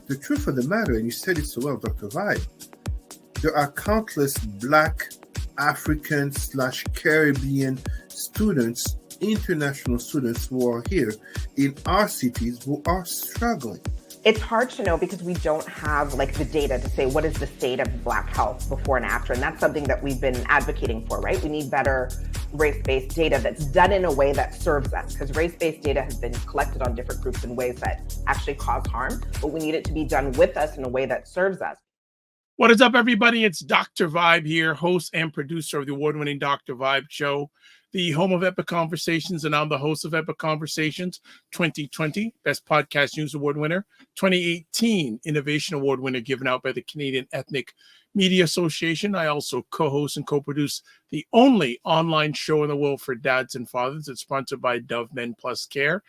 the truth of the matter, and you said it so well, Dr. Vibe, there are countless Black, African / Caribbean students, international students who are here in our cities who are struggling. It's hard to know because we don't have like the data to say what is the state of Black health before and after. And that's something that we've been advocating for, right? We need better race-based data that's done in a way that serves us, because race-based data has been collected on different groups in ways that actually cause harm, but we need it to be done with us in a way that serves us. What is up, everybody? It's Dr. Vibe here, host and producer of the award-winning Dr. Vibe Show, the home of Epic Conversations, and I'm the host of Epic Conversations 2020, Best Podcast News Award winner, 2018 Innovation Award winner given out by the Canadian Ethnic Media Association. I also co-host and co-produce the only online show in the world for dads and fathers. It's sponsored by Dove Men Plus Care.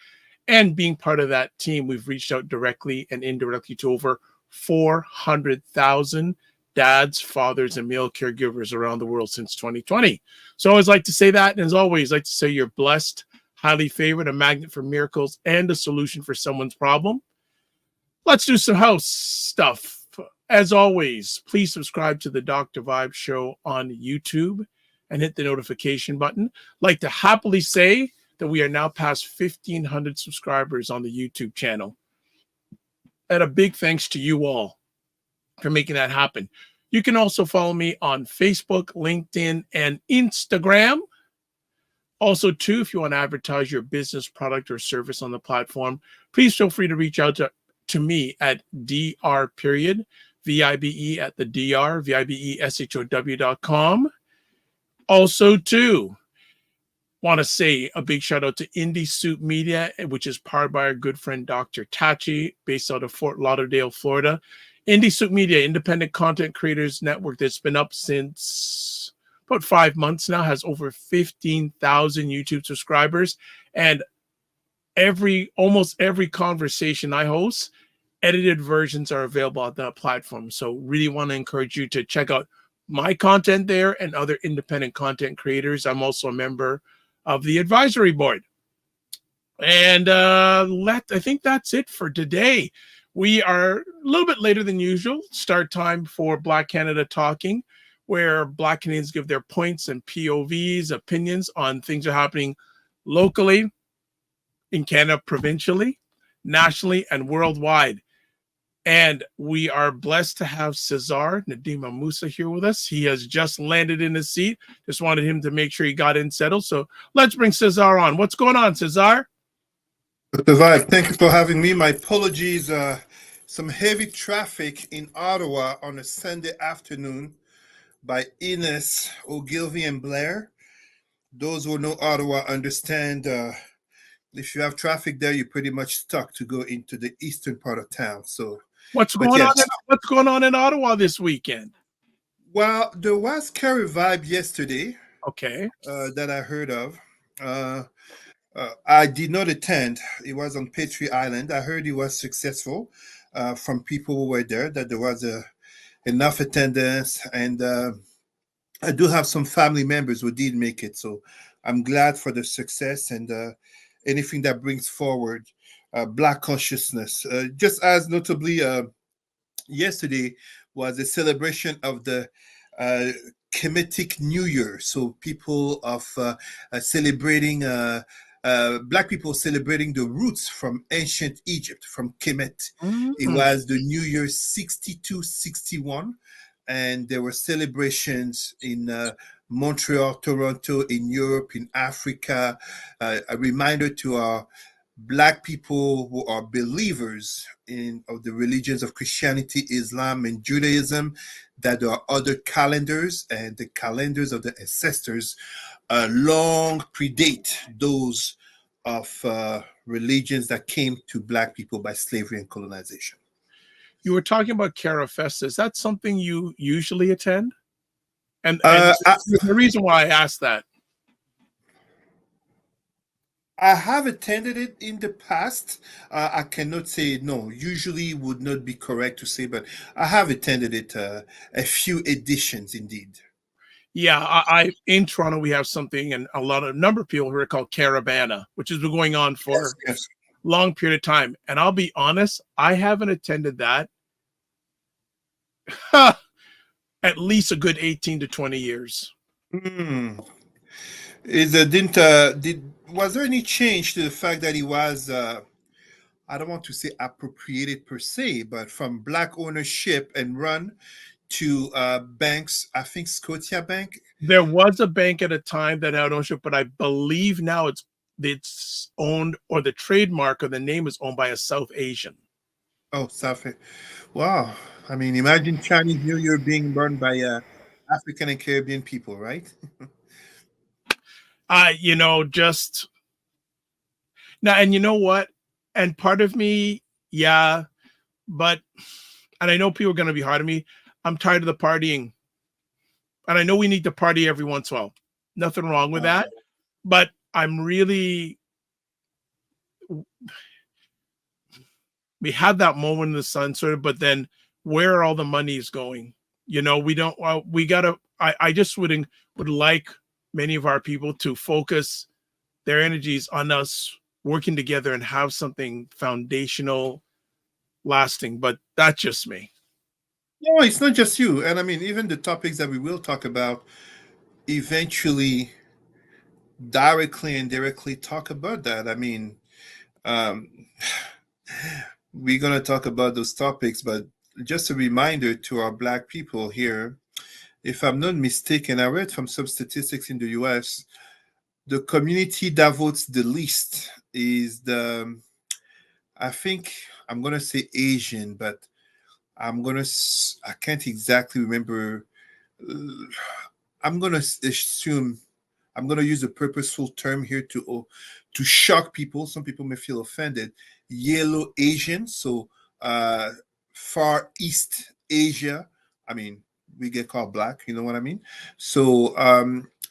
And being part of that team, we've reached out directly and indirectly to over 400,000 dads, fathers, and male caregivers around the world since 2020. So I always like to say that. And as always, I like to say you're blessed, highly favored, a magnet for miracles, and a solution for someone's problem. Let's do some house stuff. As always, please subscribe to the Dr. Vibe Show on YouTube and hit the notification button. I'd like to happily say that we are now past 1,500 subscribers on the YouTube channel. And a big thanks to you all for making that happen. You can also follow me on Facebook, LinkedIn, and Instagram. Also, too, if you want to advertise your business, product, or service on the platform, please feel free to reach out to me at dr.vibe at the dr, vibeshow.com. Also, too, want to say a big shout out to Indie Soup Media, which is powered by our good friend Dr. Tachi, based out of Fort Lauderdale, Florida. Indie Soup Media, independent content creators network that's been up since about 5 months now, has over 15,000 YouTube subscribers, and almost every conversation I host, edited versions are available on that platform. So really want to encourage you to check out my content there and other independent content creators. I'm also a member of the advisory board. And I think that's it for today. We are a little bit later than usual. Start time for Black Canada Talking, where Black Canadians give their points and POVs, opinions on things that are happening locally, in Canada, provincially, nationally, and worldwide. And we are blessed to have Cesar Ndema-Moussa here with us. He has just landed in his seat. Just wanted him to make sure he got in settled. So let's bring Cesar on. What's going on, Cesar? Dr. Vibe, thank you for having me. My apologies. Some heavy traffic in Ottawa on a Sunday afternoon by Innes, Ogilvy, and Blair. Those who know Ottawa understand if you have traffic there, you're pretty much stuck to go into the eastern part of town. So what's going on in Ottawa this weekend? Well, there was Carrie Vibe yesterday. Okay. That I heard of. I did not attend. It was on Patriot Island. I heard it was successful from people who were there, that there was enough attendance. And I do have some family members who did make it. So I'm glad for the success and anything that brings forward Black consciousness. Just as notably, yesterday was a celebration of the Kemetic New Year. So people of celebrating Black people celebrating the roots from ancient Egypt, from Kemet. Mm-hmm. It was the New Year 6261, and there were celebrations in Montreal, Toronto, in Europe, in Africa. A reminder to our Black people who are believers of the religions of Christianity, Islam, and Judaism, that there are other calendars, and the calendars of the ancestors long predate those of religions that came to Black people by slavery and colonization. You were talking about Cara Festa. Is that something you usually attend? And the reason why I asked that. I have attended it in the past. I cannot say no. Usually would not be correct to say, but I have attended it a few editions indeed. Yeah, I in Toronto we have something, and a number of people who are called Caravana, which has been going on for long period of time. And I'll be honest, I haven't attended that at least a good 18 to 20 years. Hmm. Was there any change to the fact that he was I don't want to say appropriated per se, but from black ownership and run to banks? I think Scotia Bank. There was a bank at a time that had ownership, but I believe now it's owned, or the trademark or the name is owned by a South Asian. Oh, South. Wow. I mean, imagine Chinese New Year being run by African and Caribbean people, right? Just now, and you know what? And part of me, yeah, but, and I know people are going to be hard on me. I'm tired of the partying. And I know we need to party every once in a while. Nothing wrong with that. But I'm really, we had that moment in the sun sort of, but then where are all the monies going? We don't, we gotta, I just would like many of our people to focus their energies on us working together and have something foundational, lasting. But that's just me. No, it's not just you. And I mean, even the topics that we will talk about eventually directly and indirectly talk about that. I mean, um, we're going to talk about those topics, but just a reminder to our Black people here, if I'm not mistaken, I read from some statistics in the US, the community that votes the least is I think I'm going to say Asian, but I can't exactly remember. Uh, I'm going to assume, I'm going to use a purposeful term here to shock people. Some people may feel offended. Yellow Asian, so uh, Far East Asia. I mean, we get called black. You know what I mean? So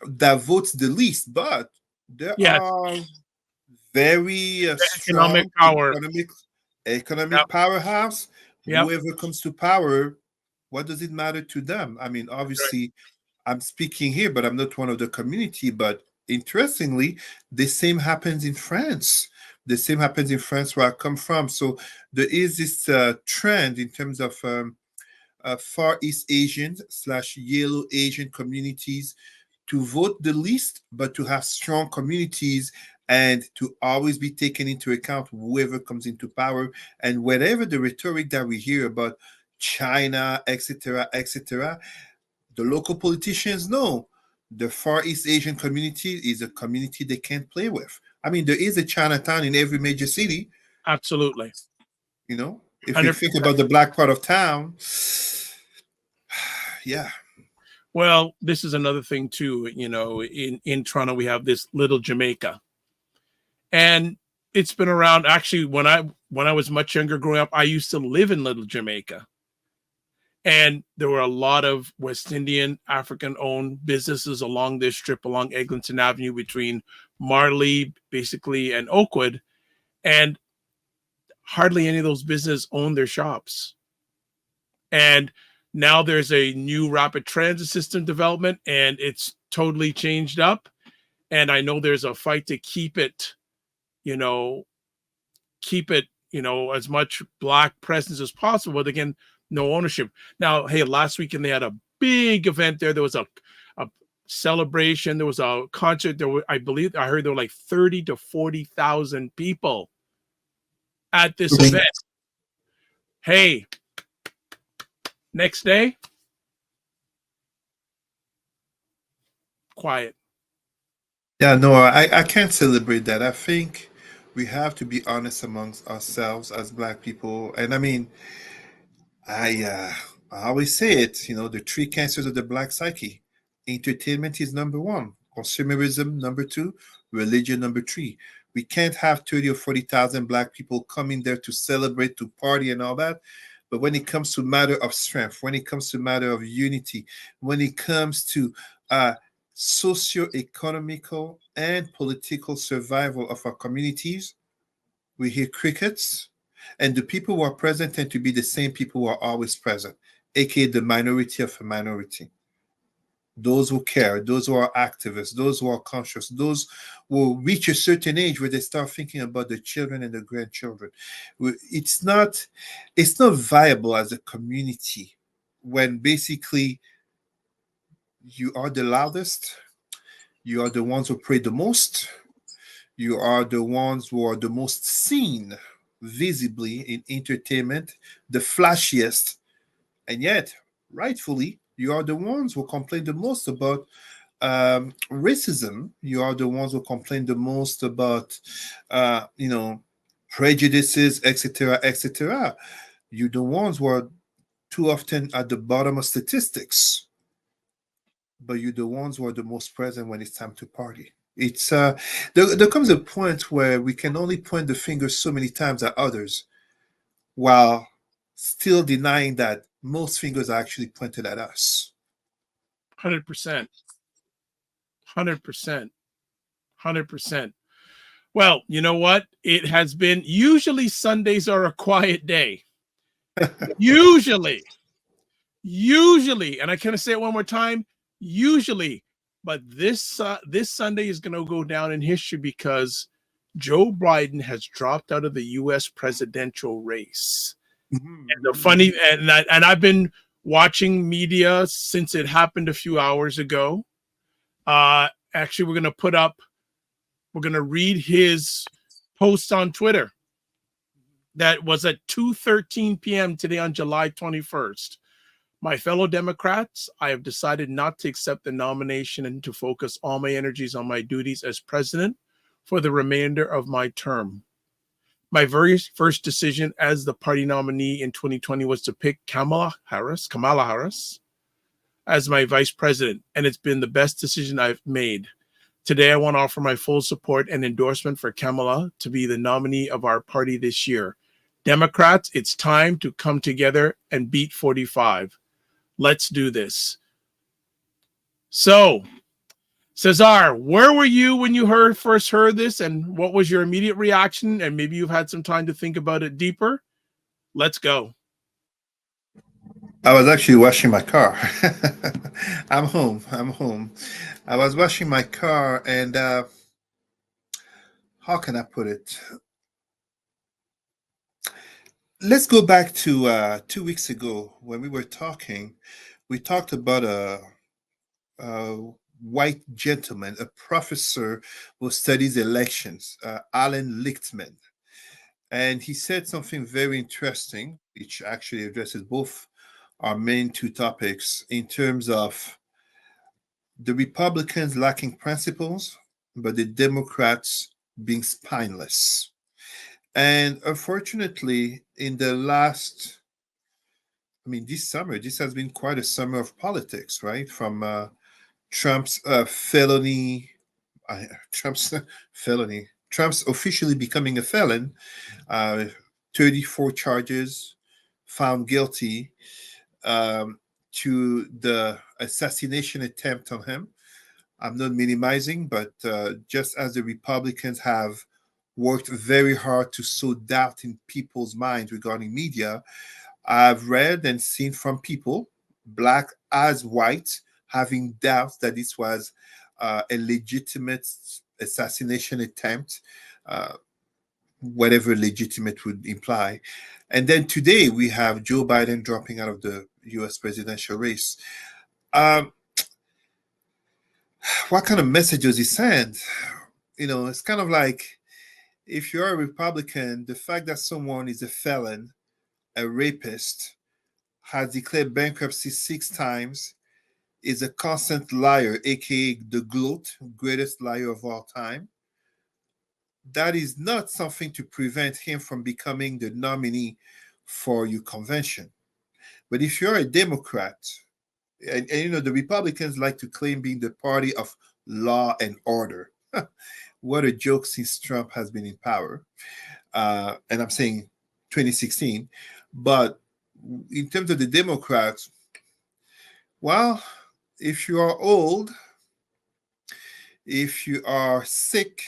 that votes the least, but there Yes, are very economic strong power. economic Yep, powerhouse. yep, Whoever comes to power, what does it matter to them? I mean, right. obviously, I'm speaking here, but I'm not one of the community. But interestingly, the same happens in France. The same happens in France where I come from. So there is this trend in terms of Far East Asians slash Yellow Asian communities to vote the least, but to have strong communities and to always be taken into account whoever comes into power and whatever the rhetoric that we hear about China, etc., etc. The local politicians know the Far East Asian community is a community they can't play with. I mean, there is a Chinatown in every major city. Absolutely. If we 100%. think about the black part of town, yeah. Well, this is another thing too. In Toronto, we have this Little Jamaica, and it's been around. Actually, when I was much younger, growing up, I used to live in Little Jamaica, and there were a lot of West Indian, African-owned businesses along this strip, along Eglinton Avenue, between Marley, basically, and Oakwood, and hardly any of those businesses own their shops. And now there's a new rapid transit system development, and it's totally changed up. And I know there's a fight to you know, keep it, as much black presence as possible. But again, no ownership. Now, hey, last weekend they had a big event there. There was a celebration. There was a concert. I believe I heard there were like 30 to 40,000 people at this event. Hey, next day, quiet. Yeah, no, I can't celebrate that. I think we have to be honest amongst ourselves as black people. And I mean, I uh, I always say it, the three cancers of the black psyche. Entertainment is number one, consumerism number two, religion number three. We can't have 30 or 40,000 black people coming there to celebrate, to party and all that. But when it comes to matter of strength, when it comes to matter of unity, when it comes to socio-economical and political survival of our communities, we hear crickets, and the people who are present tend to be the same people who are always present, aka the minority of a minority. those who care, those who are activists, those who are conscious, those who reach a certain age where they start thinking about the children and the grandchildren. It's not, it's not viable as a community when basically you are the loudest, you are the ones who pray the most, you are the ones who are the most seen visibly in entertainment, the flashiest, and yet, rightfully, you are the ones who complain the most about racism. You are the ones who complain the most about, prejudices, etc., etc. You're the ones who are too often at the bottom of statistics, but you're the ones who are the most present when it's time to party. It's there comes a point where we can only point the finger so many times at others while still denying that most fingers are actually pointed at us. 100%. 100%. 100%. Well, you know what? It has been, usually Sundays are a quiet day. Usually. Usually. And I kind of say it one more time. Usually. But this Sunday is going to go down in history because Joe Biden has dropped out of the U.S. presidential race. And the funny, and I've been watching media since it happened a few hours ago. Actually, we're going to read his post on Twitter. That was at 2:13 p.m. today on July 21st. My fellow Democrats, I have decided not to accept the nomination and to focus all my energies on my duties as president for the remainder of my term. My very first decision as the party nominee in 2020 was to pick Kamala Harris, as my vice president, and it's been the best decision I've made. Today, I want to offer my full support and endorsement for Kamala to be the nominee of our party this year. Democrats, it's time to come together and beat 45. Let's do this. So, Cesar, where were you when you first heard this, and what was your immediate reaction? And maybe you've had some time to think about it deeper. Let's go. I was actually washing my car. I'm home. I was washing my car, and how can I put it? Let's go back to 2 weeks ago when we were talking. We talked about a white gentleman, a professor who studies elections, Alan Lichtman. And he said something very interesting, which actually addresses both our main two topics in terms of the Republicans lacking principles, but the Democrats being spineless. And unfortunately, in the last, this summer, this has been quite a summer of politics, right? From Trump's felony, Trump's felony, Trump's officially becoming a felon, 34 charges, found guilty, to the assassination attempt on him. I'm not minimizing, but just as the Republicans have worked very hard to sow doubt in people's minds regarding media, I've read and seen from people, black as white, having doubts that this was a legitimate assassination attempt, whatever legitimate would imply. And then today we have Joe Biden dropping out of the US presidential race. What kind of message does he send? It's kind of like if you're a Republican, the fact that someone is a felon, a rapist, has declared bankruptcy 6 times, is a constant liar, aka the GOAT, greatest liar of all time, that is not something to prevent him from becoming the nominee for your convention. But if you're a Democrat, and the Republicans like to claim being the party of law and order. What a joke since Trump has been in power. And I'm saying 2016. But in terms of the Democrats, well, if you are old, if you are sick,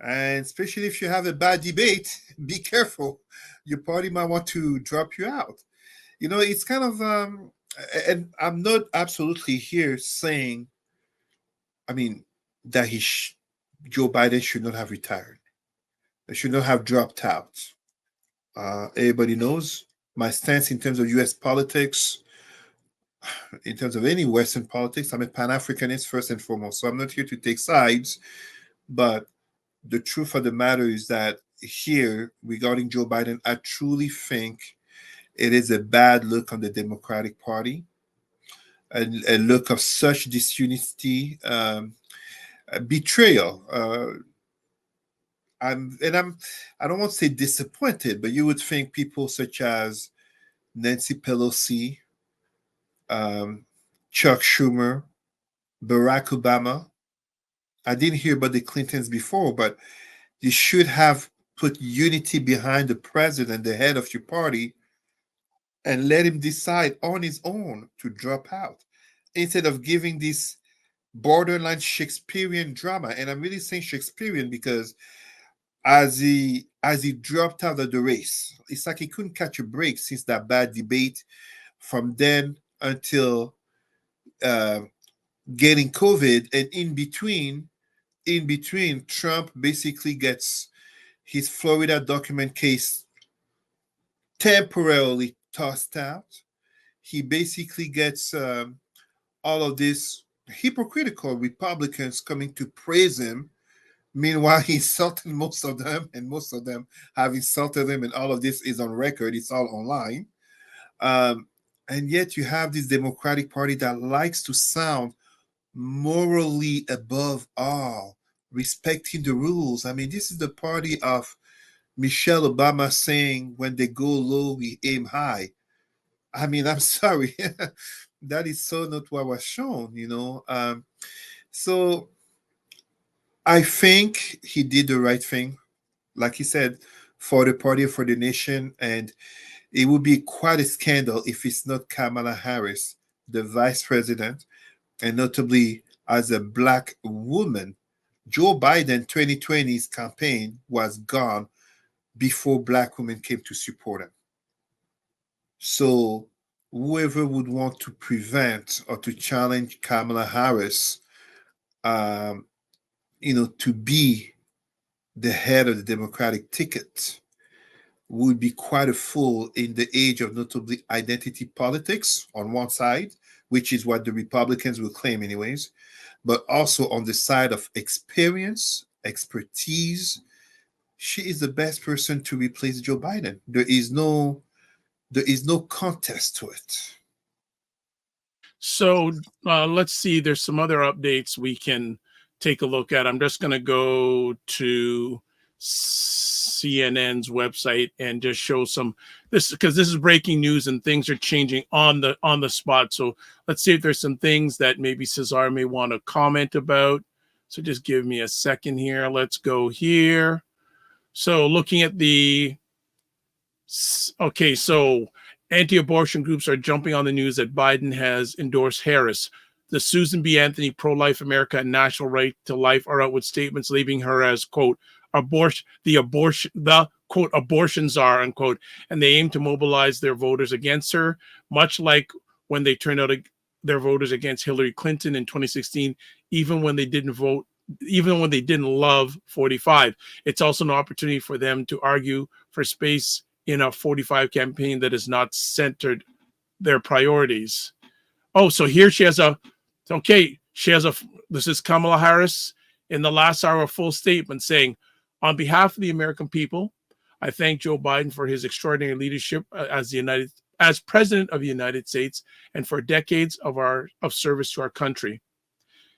and especially if you have a bad debate, be careful. Your party might want to drop you out. It's kind of And I'm not absolutely here saying, I mean, that Joe Biden should not have retired. He should not have dropped out. Everybody knows my stance in terms of U.S. politics, in terms of any Western politics. I'm a Pan Africanist first and foremost, so I'm not here to take sides. But the truth of the matter is that here, regarding Joe Biden, I truly think it is a bad look on the Democratic Party, a look of such disunity, betrayal. I don't want to say disappointed, but you would think people such as Nancy Pelosi, um, Chuck Schumer, Barack Obama. I didn't hear about the Clintons before, but you should have put unity behind the president, the head of your party, and let him decide on his own to drop out instead of giving this borderline Shakespearean drama. And I'm really saying Shakespearean because as he dropped out of the race, it's like he couldn't catch a break since that bad debate from then until uh, getting COVID, and in between, Trump basically gets his Florida document case temporarily tossed out. He basically gets all of these hypocritical Republicans coming to praise him. Meanwhile, he insulted most of them, and most of them have insulted him, and all of this is on record. It's all online. Um, and yet, you have this Democratic Party that likes to sound morally above all, respecting the rules. I mean, this is the party of Michelle Obama saying, when they go low, we aim high. I mean, I'm sorry. That is so not what was shown. So I think he did the right thing, like he said, for the party, for the nation. And it would be quite a scandal if it's not Kamala Harris, the vice president, and notably as a black woman. Joe Biden 2020's campaign was gone before black women came to support him. So whoever would want to prevent or to challenge Kamala Harris, um, to be the head of the Democratic ticket would be quite a fool in the age of notably identity politics on one side, which is what the Republicans will claim anyways, but also on the side of experience, expertise. She is the best person to replace Joe Biden. There is no contest to it. So let's see. There's some other updates we can take a look at. I'm just going to go to CNN's website and just show some this, because this is breaking news and things are changing on the spot. So let's see if there's some things that maybe Cesar may want to comment about. So just give me a second here. Let's go here. So looking at so anti-abortion groups are jumping on the news that Biden has endorsed Harris. The Susan B. Anthony, Pro-Life America, and National Right to Life are out with statements labeling her as, quote, quote, abortion czar, unquote, and they aim to mobilize their voters against her, much like when they turned out their voters against Hillary Clinton in 2016, even when they didn't love 45. It's also an opportunity for them to argue for space in a 45 campaign that is not centered their priorities. Oh, so here this is Kamala Harris in the last hour, a full statement saying, on behalf of the American people, I thank Joe Biden for his extraordinary leadership as president of the United States and for decades of service to our country.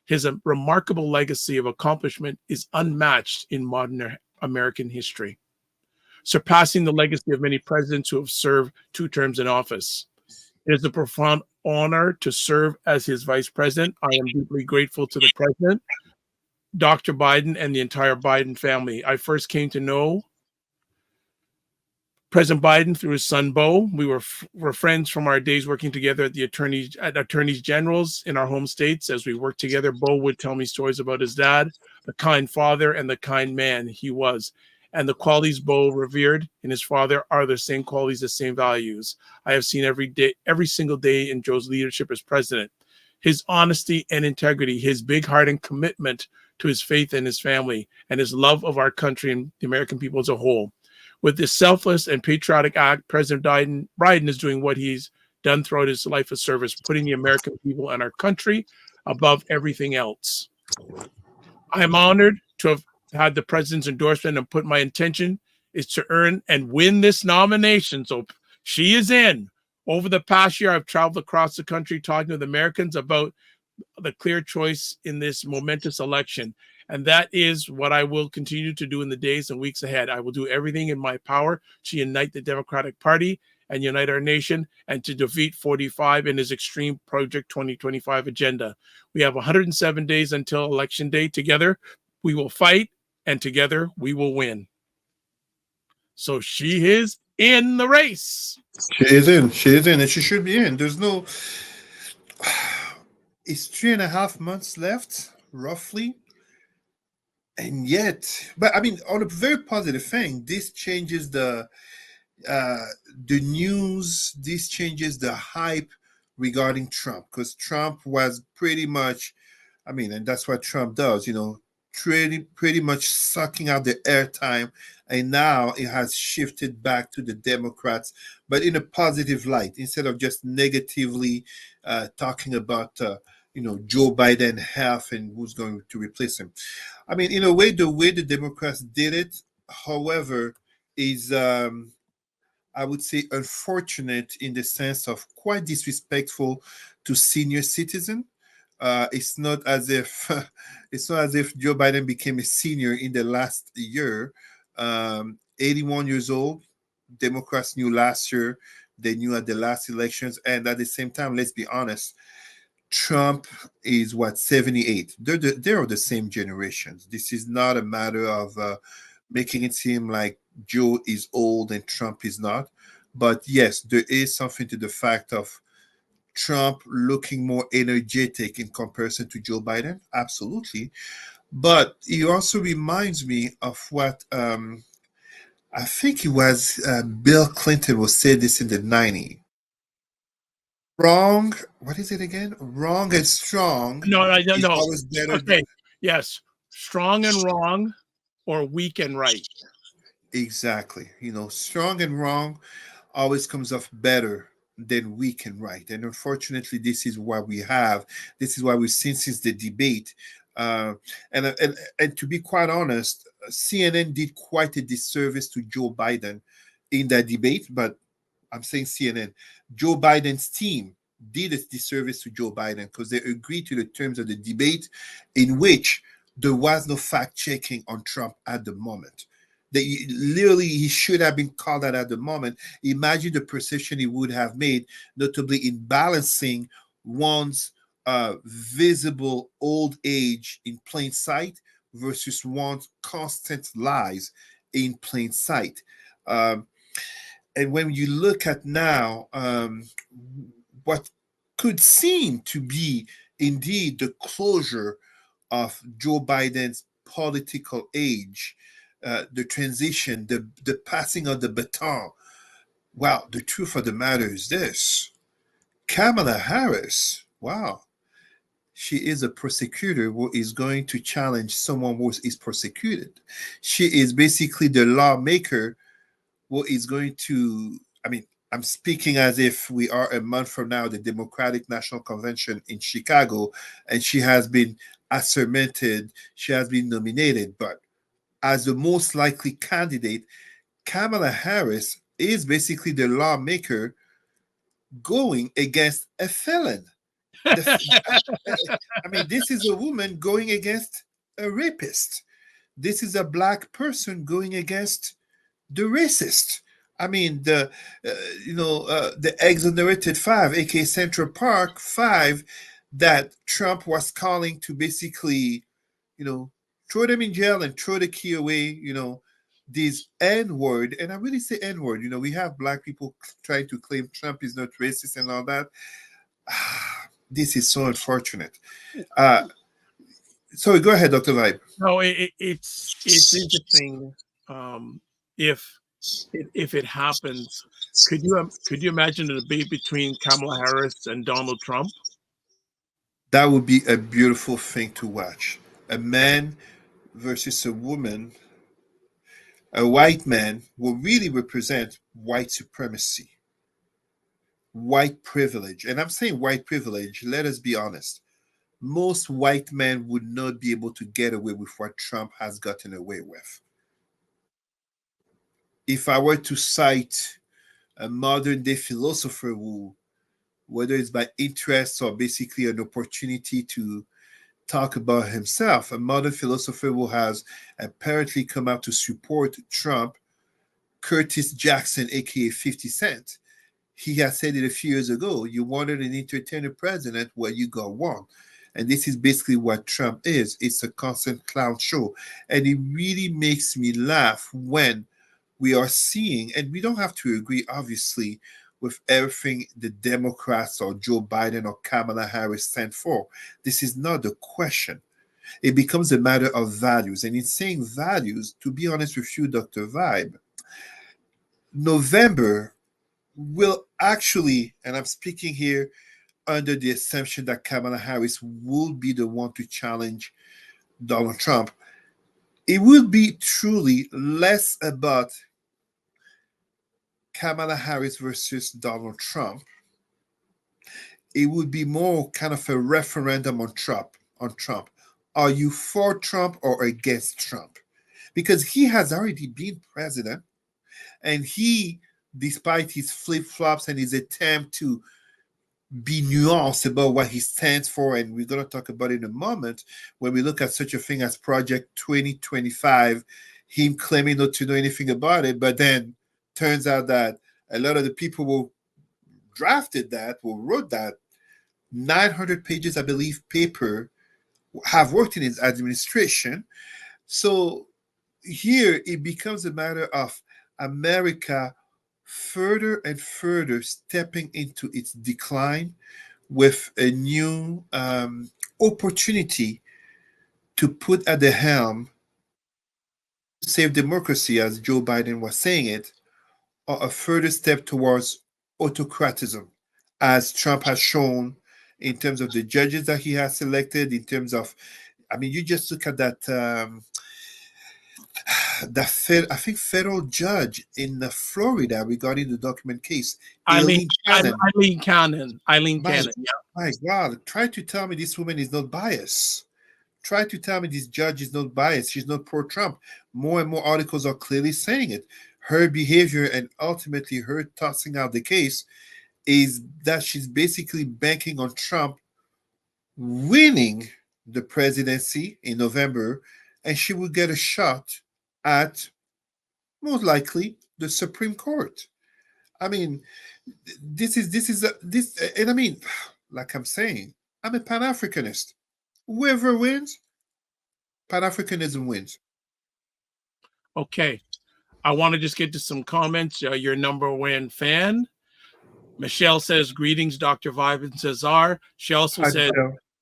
His remarkable legacy of accomplishment is unmatched in modern American history, surpassing the legacy of many presidents who have served 2 terms in office. It is a profound honor to serve as his vice president. I am deeply grateful to the president, Dr. Biden, and the entire Biden family. I first came to know President Biden through his son, Beau. We were friends from our days working together at attorneys generals in our home states. As we worked together, Beau would tell me stories about his dad, the kind father and the kind man he was. and the qualities Bo revered in his father are the same qualities, the same values I have seen every day, every single day in Joe's leadership as president. His honesty and integrity, his big heart and commitment to his faith and his family, and his love of our country and the American people as a whole. With this selfless and patriotic act, President Biden is doing what he's done throughout his life of service, putting the American people and our country above everything else. I am honored to have had the president's endorsement and put my intention is to earn and win this nomination. So she is in. Over the past year, I've traveled across the country talking with Americans about the clear choice in this momentous election. And that is what I will continue to do in the days and weeks ahead. I will do everything in my power to unite the Democratic Party and unite our nation and to defeat 45 in his extreme Project 2025 agenda. We have 107 days until election day. Together, we will fight, and together we will win. So she is in the race. She is in. She is in, and she should be in. There's no. It's 3.5 months left, roughly. And yet, but I mean, on a very positive thing, this changes the news. This changes the hype regarding Trump, because Trump was pretty much, I mean, and that's what Trump does, pretty much sucking out the airtime, and now it has shifted back to the Democrats, but in a positive light, instead of just negatively talking about Joe Biden health and who's going to replace him. I mean, in a way, the way the Democrats did it, however, is I would say unfortunate in the sense of quite disrespectful to senior citizens. It's not as if Joe Biden became a senior in the last year. 81 years old. Democrats knew last year. They knew at the last elections, and at the same time, let's be honest, Trump is 78. They're the same generations. This is not a matter of making it seem like Joe is old and Trump is not. But yes, there is something to the fact of Trump looking more energetic in comparison to Joe Biden. Absolutely. But he also reminds me of what I think it was Bill Clinton will say this in the 90s. Wrong. What is it again? Wrong and strong. No, is no. always better. Okay. Yes. Strong and wrong, or weak and right. Exactly. Strong and wrong always comes off better than weak and right. And unfortunately, this is what we have. This is what we've seen since the debate. And to be quite honest, CNN did quite a disservice to Joe Biden in that debate, but I'm saying CNN. Joe Biden's team did a disservice to Joe Biden because they agreed to the terms of the debate in which there was no fact checking on Trump at the moment. Literally, he should have been called out at the moment. Imagine the perception he would have made, notably in balancing one's visible old age in plain sight versus one's constant lies in plain sight. And when you look at now what could seem to be indeed the closure of Joe Biden's political age, the transition, the passing of the baton. Well, the truth of the matter is this. Kamala Harris, wow, she is a prosecutor who is going to challenge someone who is persecuted. She is basically the lawmaker who is going to, I mean, I'm speaking as if we are a month from now, the Democratic National Convention in Chicago, and she has been assermented, she has been nominated, but as the most likely candidate, Kamala Harris is basically the lawmaker going against a felon. I mean, this is a woman going against a rapist. This is a black person going against the racist. I mean, the exonerated five, aka Central Park five, that Trump was calling to basically, throw them in jail and throw the key away. This N word, and I really say N word. We have black people trying to claim Trump is not racist and all that. This is so unfortunate. Sorry, go ahead, Dr. Vibe. No, it's interesting um, if if it happens. Could you imagine a debate between Kamala Harris and Donald Trump? That would be a beautiful thing to watch. A man versus a woman, a white man will really represent white supremacy, white privilege. And I'm saying white privilege, let us be honest. Most white men would not be able to get away with what Trump has gotten away with. If I were to cite a modern day philosopher who, whether it's by interest or basically an opportunity to talk about himself, a modern philosopher who has apparently come out to support Trump, Curtis Jackson, aka 50 Cent. He has said it a few years ago. You wanted an entertainer president, well, you got one. And this is basically what Trump is. It's a constant clown show. And it really makes me laugh when we are seeing, and we don't have to agree, obviously, with everything the Democrats or Joe Biden or Kamala Harris stand for. This is not the question. It becomes a matter of values. And in saying values, to be honest with you, Dr. Vibe, November will actually, and I'm speaking here under the assumption that Kamala Harris will be the one to challenge Donald Trump, it will be truly less about Kamala Harris versus Donald Trump. It would be more kind of a referendum on Trump. On Trump, are you for Trump or against Trump? Because he has already been president, and he, despite his flip flops and his attempt to be nuanced about what he stands for, and we're going to talk about it in a moment when we look at such a thing as Project 2025, him claiming not to know anything about it, but then turns out that a lot of the people who drafted that, who wrote that 900 pages, I believe, paper, have worked in his administration. So here it becomes a matter of America further and further stepping into its decline with a new opportunity to put at the helm save democracy, as Joe Biden was saying it, or a further step towards autocratism, as Trump has shown in terms of the judges that he has selected, in terms of, I mean, you just look at that I think federal judge in Florida regarding the document case, Aileen Cannon. Eileen My, Cannon. Yeah. my God, try to tell me this woman is not biased. Try to tell me this judge is not biased. She's not pro-Trump. More and more articles are clearly saying it. Her behavior and ultimately her tossing out the case is that she's basically banking on Trump winning the presidency in November, and she will get a shot at most likely the Supreme Court. I mean, this, and I mean, like I'm saying, I'm a Pan Africanist. Whoever wins, Pan Africanism wins. Okay. I want to just get to some comments. Your number one fan, Michelle, says, "Greetings, Dr. Vibe and Cesar." She also said,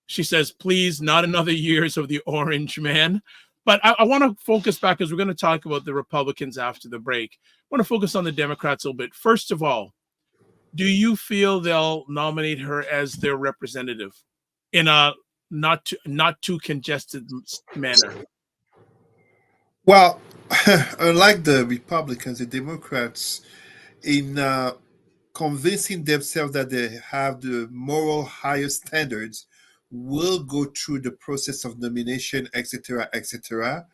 she says, "Please, not another years of the Orange Man." But I want to focus back, because we're going to talk about the Republicans after the break. I want to focus on the Democrats a little bit. First of all, do you feel they'll nominate her as their representative in a not too congested manner? Well, unlike the Republicans, the Democrats, in convincing themselves that they have the moral higher standards, will go through the process of nomination, etc., etc.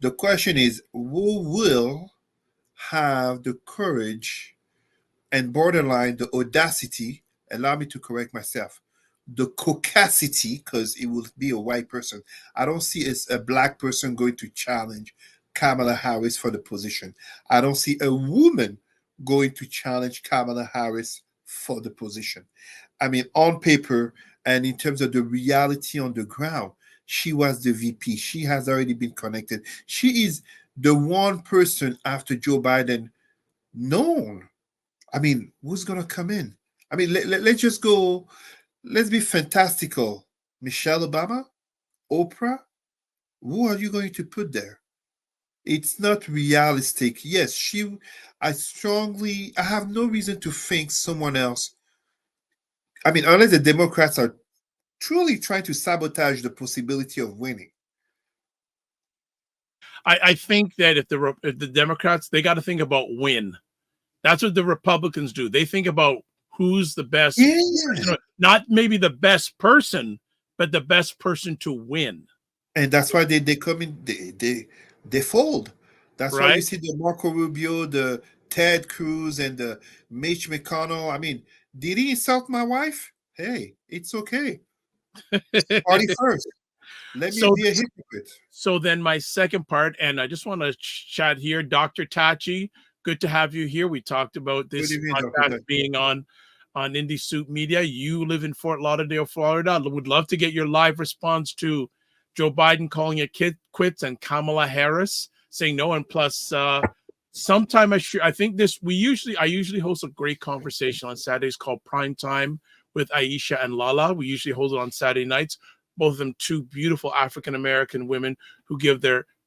The question is, who will have the courage and borderline the audacity, allow me to correct myself, the caucasity, because it will be a white person. I don't see as a black person going to challenge Kamala Harris for the position. I don't see a woman going to challenge Kamala Harris for the position. I mean, on paper and in terms of the reality on the ground, she was the VP. She has already been connected. She is the one person after Joe Biden known. I mean, who's going to come in? I mean, let's just go, let's be fantastical. Michelle Obama, Oprah, who are you going to put there? It's not realistic. Yes, I have no reason to think someone else. I mean, unless the Democrats are truly trying to sabotage the possibility of winning. I think that if the Democrats, they got to think about win. That's what the Republicans do. They think about who's the best, Yeah. not maybe the best person, but the best person to win. And that's why they come in, they fold. That's why you Right? see the Marco Rubio, the Ted Cruz, and the Mitch McConnell. I mean, did he insult my wife? Hey, it's okay. Party first. Let me so be a hypocrite. So then my second part, and I just want to chat here, Dr. Tachi, good to have you here. We talked about Good this evening, Dr. podcast Ted. being on Indie Soup Media. You live in Fort Lauderdale, Florida. Would love to get your live response to Joe Biden calling it quits and Kamala Harris saying no. And plus, sometime I think I usually host a great conversation on Saturdays called Prime Time with Aisha and Lala. We usually hold it on Saturday nights. Both of them two beautiful African American women who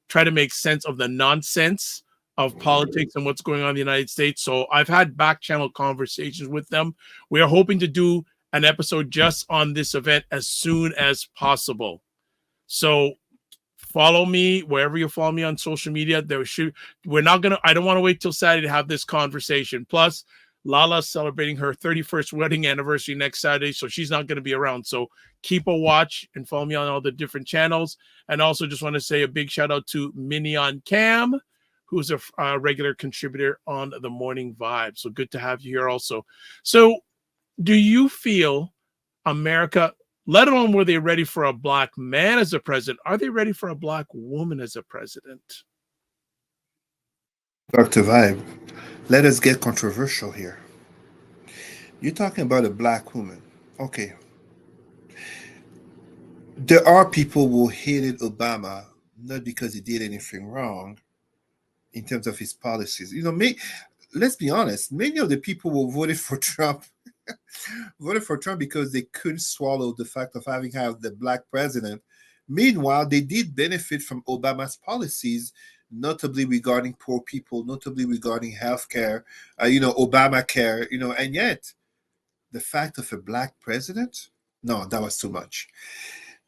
try to make sense of the nonsense of politics and what's going on in the United States. So I've had back channel conversations with them. We are hoping to do an episode just on this event as soon as possible. So follow me wherever you follow me on social media. I don't want to wait till Saturday to have this conversation. Plus, Lala's celebrating her 31st wedding anniversary next Saturday, so she's not going to be around. So keep a watch and follow me on all the different channels. And also just want to say a big shout out to Minion Cam, who's a regular contributor on the Morning Vibe. So good to have you here also. So do you feel America, let alone were they ready for a black man as a president, are they ready for a black woman as a president? Dr. Vibe, let us get controversial here. You're talking about a black woman. Okay. There are people who hated Obama not because he did anything wrong in terms of his policies. Let's be honest, many of the people who voted for Trump voted for Trump because they couldn't swallow the fact of having had the black president. Meanwhile, they did benefit from Obama's policies, notably regarding poor people, notably regarding healthcare, Obamacare, and yet the fact of a black president, no, that was too much.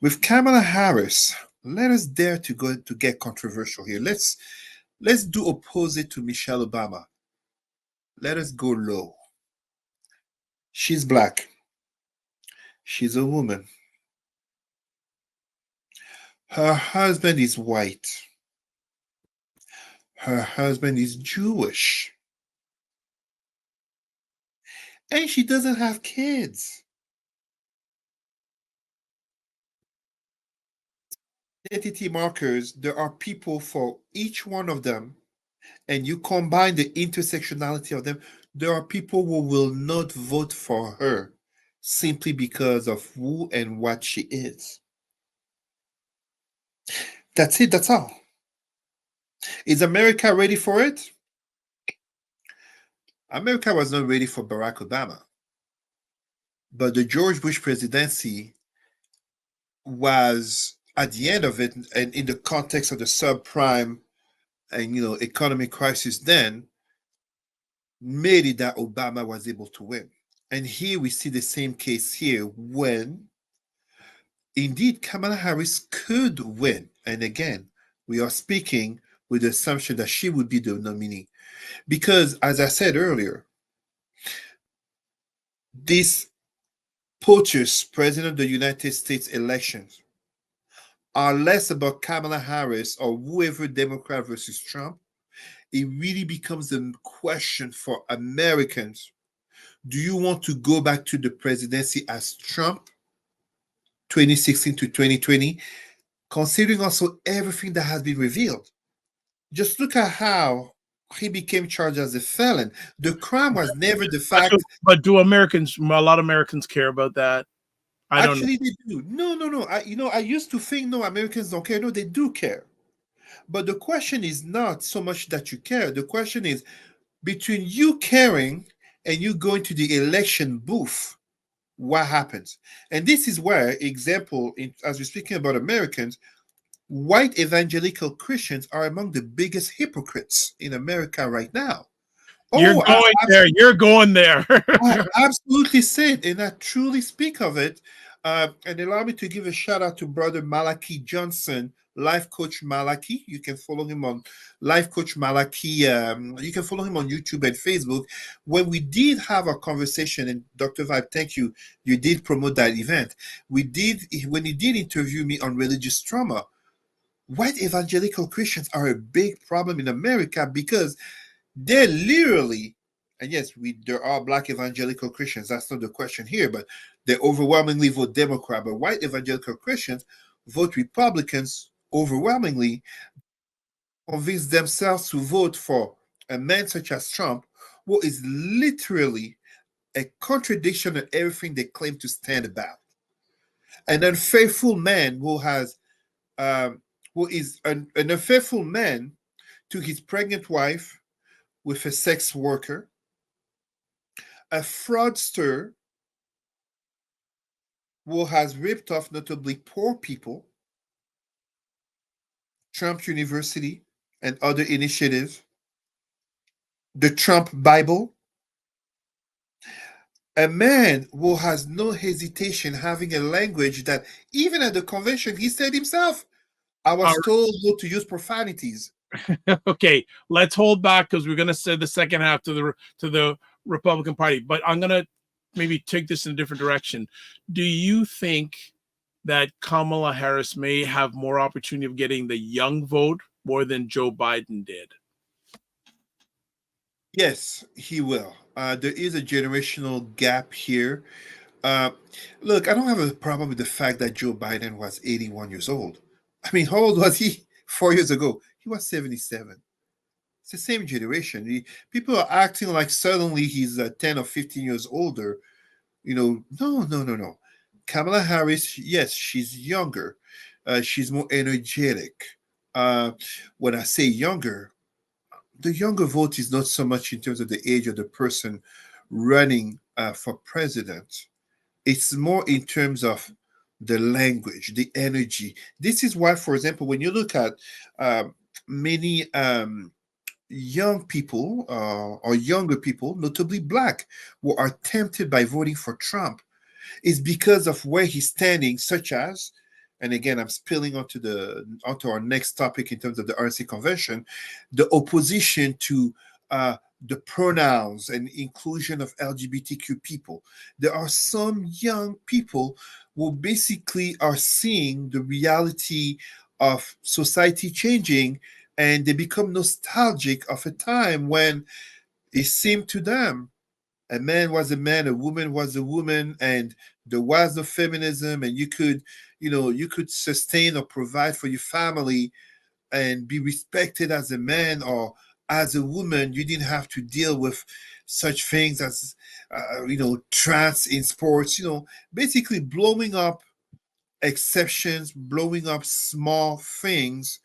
With Kamala Harris, let us dare to go to get controversial here. Let's do opposite to Michelle Obama. Let us go low. She's black. She's a woman. Her husband is white. Her husband is Jewish. And she doesn't have kids. Identity markers, there are people for each one of them, and you combine the intersectionality of them, there are people who will not vote for her simply because of who and what she is. That's it, that's all. Is America ready for it? America was not ready for Barack Obama. But the George Bush presidency was, at the end of it, and in the context of the subprime and economic crisis then, made it that Obama was able to win. And here we see the same case here when indeed Kamala Harris could win. And again, we are speaking with the assumption that she would be the nominee. Because as I said earlier, these POTUS, President of the United States elections, are less about Kamala Harris or whoever Democrat versus Trump. It really becomes a question for Americans. Do you want to go back to the presidency as Trump, 2016 to 2020, considering also everything that has been revealed? Just look at how he became charged as a felon. The crime was never the fact. But do Americans, a lot of Americans care about that? I don't know. Actually, they do. No. I used to think no, Americans don't care. No, they do care. But the question is not so much that you care. The question is between you caring and you going to the election booth, what happens? And this is where, example, as we're speaking about Americans, white evangelical Christians are among the biggest hypocrites in America right now. You're Oh, going there. You're going there. I absolutely say it, and I truly speak of it. And allow me to give a shout out to brother Malachi Johnson, Life Coach Malachi. You can follow him on Life Coach Malachi. You can follow him on YouTube and Facebook. When we did have a conversation, and Dr. Vibe, thank you. You did promote that event. When he did interview me on religious trauma. White evangelical Christians are a big problem in America because they're literally, and yes, there are black evangelical Christians. That's not the question here, but they overwhelmingly vote Democrat. But white evangelical Christians vote Republicans overwhelmingly, convince themselves to vote for a man such as Trump, who is literally a contradiction of everything they claim to stand about. An unfaithful man um, who is an unfaithful man to his pregnant wife with a sex worker, a fraudster who has ripped off notably poor people, Trump University, and other initiatives, the Trump Bible, a man who has no hesitation having a language that even at the convention he said himself, I was told not to use profanities. Okay, let's hold back because we're going to say the second half to the Republican Party, but I'm going to maybe take this in a different direction. Do you think that Kamala Harris may have more opportunity of getting the young vote more than Joe Biden did? Yes, he will. There is a generational gap here. Uh, Look, I don't have a problem with the fact that Joe Biden was 81 years old. I mean, how old was he 4 years ago? He was 77. It's the same generation. People are acting like suddenly he's 10 or 15 years older. No, no, no, no. Kamala Harris, yes, she's younger. She's more energetic. Uh, when I say younger, the younger vote is not so much in terms of the age of the person running for president. It's more in terms of the language, the energy. This is why, for example, when you look at many young people or younger people, notably black, who are tempted by voting for Trump, is because of where he's standing, such as, and again, I'm spilling onto our next topic in terms of the RNC convention, the opposition to the pronouns and inclusion of LGBTQ people. There are some young people who basically are seeing the reality of society changing, and they become nostalgic of a time when it seemed to them a man was a man, a woman was a woman, and there was no feminism, and you could sustain or provide for your family and be respected as a man or as a woman. You didn't have to deal with such things as trans in sports. Basically blowing up exceptions, blowing up small things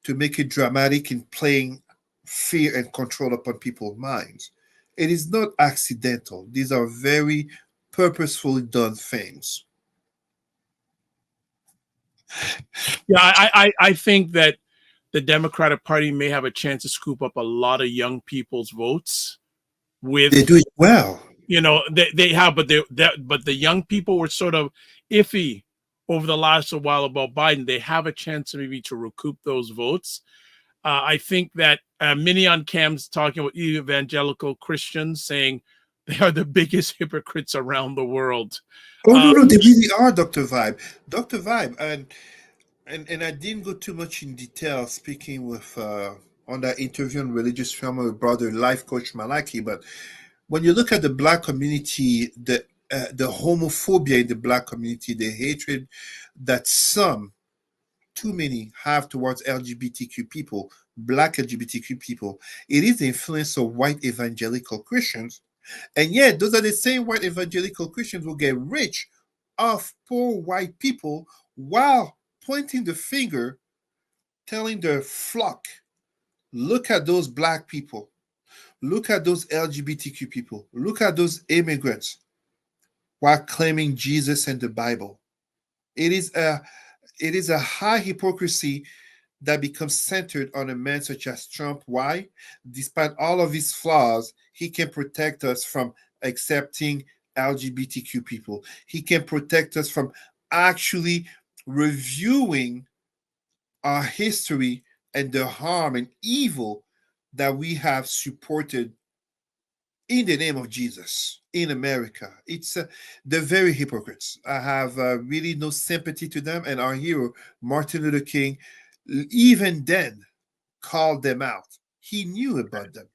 to make it dramatic in playing fear and control upon people's minds. It is not accidental. These are very purposefully done things. Yeah, I think that the Democratic Party may have a chance to scoop up a lot of young people's votes They with, do it well. they have, but but the young people were sort of iffy over the last while about Biden. They have a chance maybe to recoup those votes. I think that Mini on Cam's talking about evangelical Christians saying they are the biggest hypocrites around the world. Oh no, no, they really are, Dr. Vibe. Dr. Vibe, and I didn't go too much in detail speaking with on that interview on religious trauma with brother life coach Malaki, but when you look at the black community, the homophobia in the black community, the hatred that some, too many, have towards LGBTQ people, black LGBTQ people, it is the influence of white evangelical Christians. And yet, those are the same white evangelical Christians who get rich off poor white people while pointing the finger, telling their flock, look at those black people, look at those LGBTQ people, look at those immigrants, while claiming Jesus and the Bible. It is It is a high hypocrisy that becomes centered on a man such as Trump. Why? Despite all of his flaws, he can protect us from accepting LGBTQ people. He can protect us from actually reviewing our history and the harm and evil that we have supported in the name of Jesus in America. It's they're very hypocrites. I have really no sympathy to them. And our hero, Martin Luther King, even then called them out. He knew about them.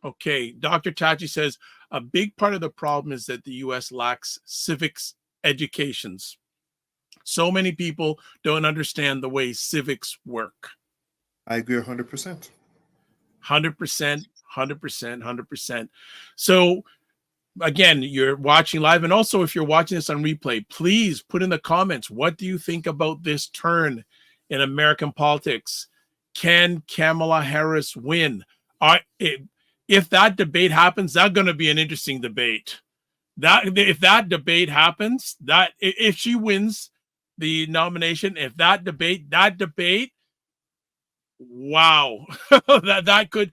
Okay, Dr. Tachi says a big part of the problem is that the U.S. lacks civics educations. So many people don't understand the way civics work. I agree 100%. 100%, 100%, 100%. So again, you're watching live. And also, if you're watching this on replay, please put in the comments, what do you think about this turn in American politics? Can Kamala Harris win? If that debate happens, that's going to be an interesting debate. If that debate happens, that if she wins the nomination, if that debate, wow, that could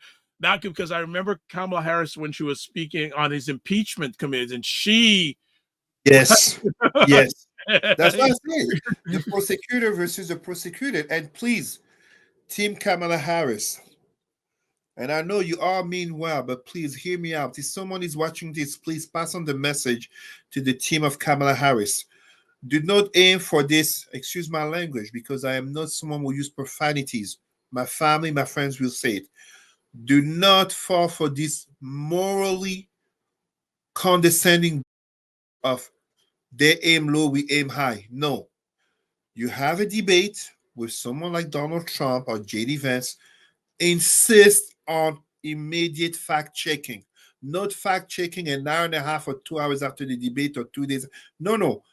because I remember Kamala Harris when she was speaking on his impeachment committees, and she Yes, yes, that's what I say. The prosecutor versus the prosecuted, and please, Team Kamala Harris. And I know you all mean well, but please hear me out. If someone is watching this, please pass on the message to the team of Kamala Harris. Do not aim for this, excuse my language, because I am not someone who use profanities. My family, my friends will say it. Do not fall for this morally condescending of they aim low, we aim high. No. You have a debate with someone like Donald Trump or JD Vance, insist on immediate fact checking, not fact checking an hour and a half or 2 hours after the debate or 2 days. No, no.